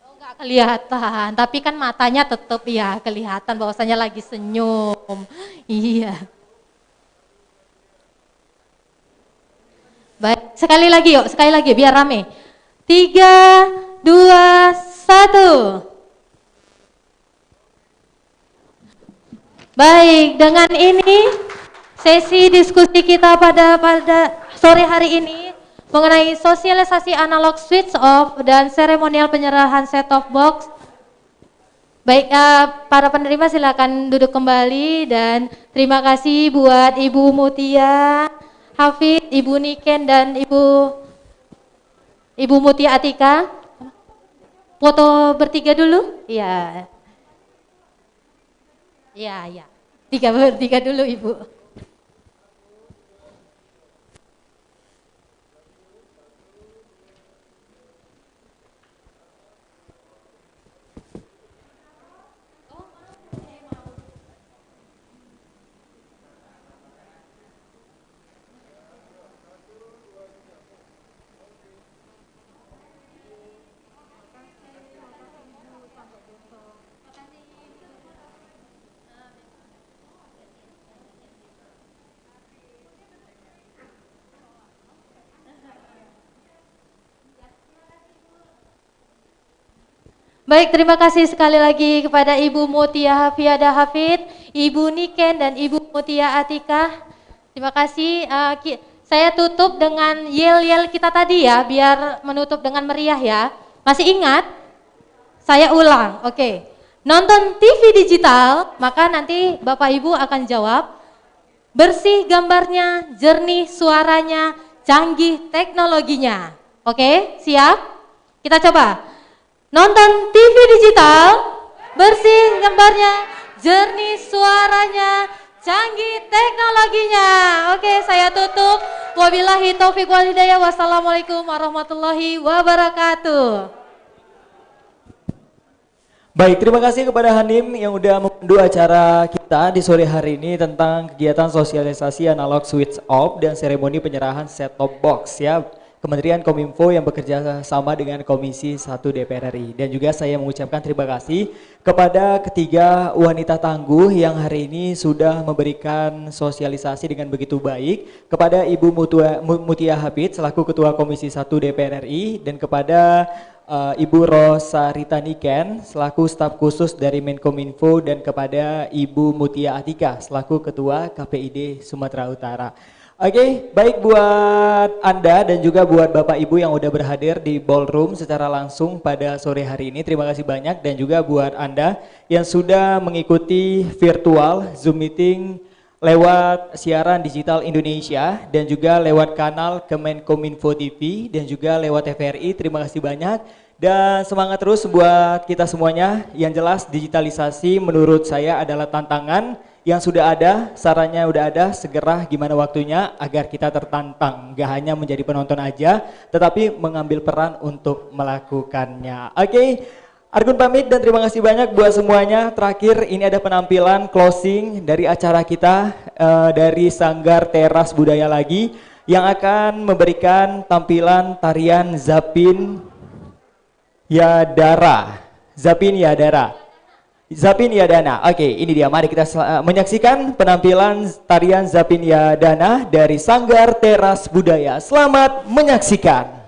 Oh, enggak kelihatan, tapi kan matanya tetap ya kelihatan bahwasanya lagi senyum. Iya. Baik, sekali lagi biar rame. 3, 2, 1. Baik, dengan ini sesi diskusi kita pada sore hari ini mengenai sosialisasi analog switch off dan seremonial penyerahan set top box. Baik, para penerima silakan duduk kembali dan terima kasih buat Ibu Mutia Hafid, Ibu Niken dan Ibu Mutia Atika. Foto bertiga dulu? Iya. Iya. Bertiga dulu Ibu. Baik, terima kasih sekali lagi kepada Ibu Mutia Hafiada Hafid, Ibu Niken dan Ibu Mutia Atika. Terima kasih. Saya tutup dengan yel-yel kita tadi ya, biar menutup dengan meriah ya. Masih ingat? Saya ulang, oke. Nonton TV digital, maka nanti Bapak Ibu akan jawab. Bersih gambarnya, jernih suaranya, canggih teknologinya. Oke, siap? Kita coba. Nonton TV digital, bersih gambarnya, jernih suaranya, canggih teknologinya. Oke, saya tutup. Wabillahi taufiq wal hidayah. Wassalamualaikum warahmatullahi wabarakatuh. Baik, terima kasih kepada Hanim yang udah memandu acara kita di sore hari ini tentang kegiatan sosialisasi analog switch off dan seremoni penyerahan set top box ya. Kementerian Kominfo yang bekerja sama dengan Komisi 1 DPR RI. Dan juga saya mengucapkan terima kasih kepada ketiga wanita tangguh yang hari ini sudah memberikan sosialisasi dengan begitu baik. Kepada Ibu Mutia Hafid selaku Ketua Komisi 1 DPR RI dan kepada Ibu Rosa Rita Niken selaku staf khusus dari Menkominfo dan kepada Ibu Mutia Atika selaku Ketua KPID Sumatera Utara. Oke, baik buat Anda dan juga buat Bapak Ibu yang udah berhadir di ballroom secara langsung pada sore hari ini. Terima kasih banyak dan juga buat Anda yang sudah mengikuti virtual Zoom meeting lewat siaran digital Indonesia dan juga lewat kanal Kemenkominfo TV dan juga lewat TVRI. Terima kasih banyak dan semangat terus buat kita semuanya. Yang jelas digitalisasi menurut saya adalah tantangan yang sudah ada, sarannya udah ada, segera gimana waktunya agar kita tertantang, gak hanya menjadi penonton aja, tetapi mengambil peran untuk melakukannya. Oke, Argun pamit dan terima kasih banyak buat semuanya. Terakhir ini ada penampilan closing dari acara kita dari Sanggar Teras Budaya lagi yang akan memberikan tampilan tarian Zapin Yadara. Zapin Yadara. Zapin Yadana. Oke, ini dia. Mari kita menyaksikan penampilan tarian Zapin Yadana dari Sanggar Teras Budaya. Selamat menyaksikan.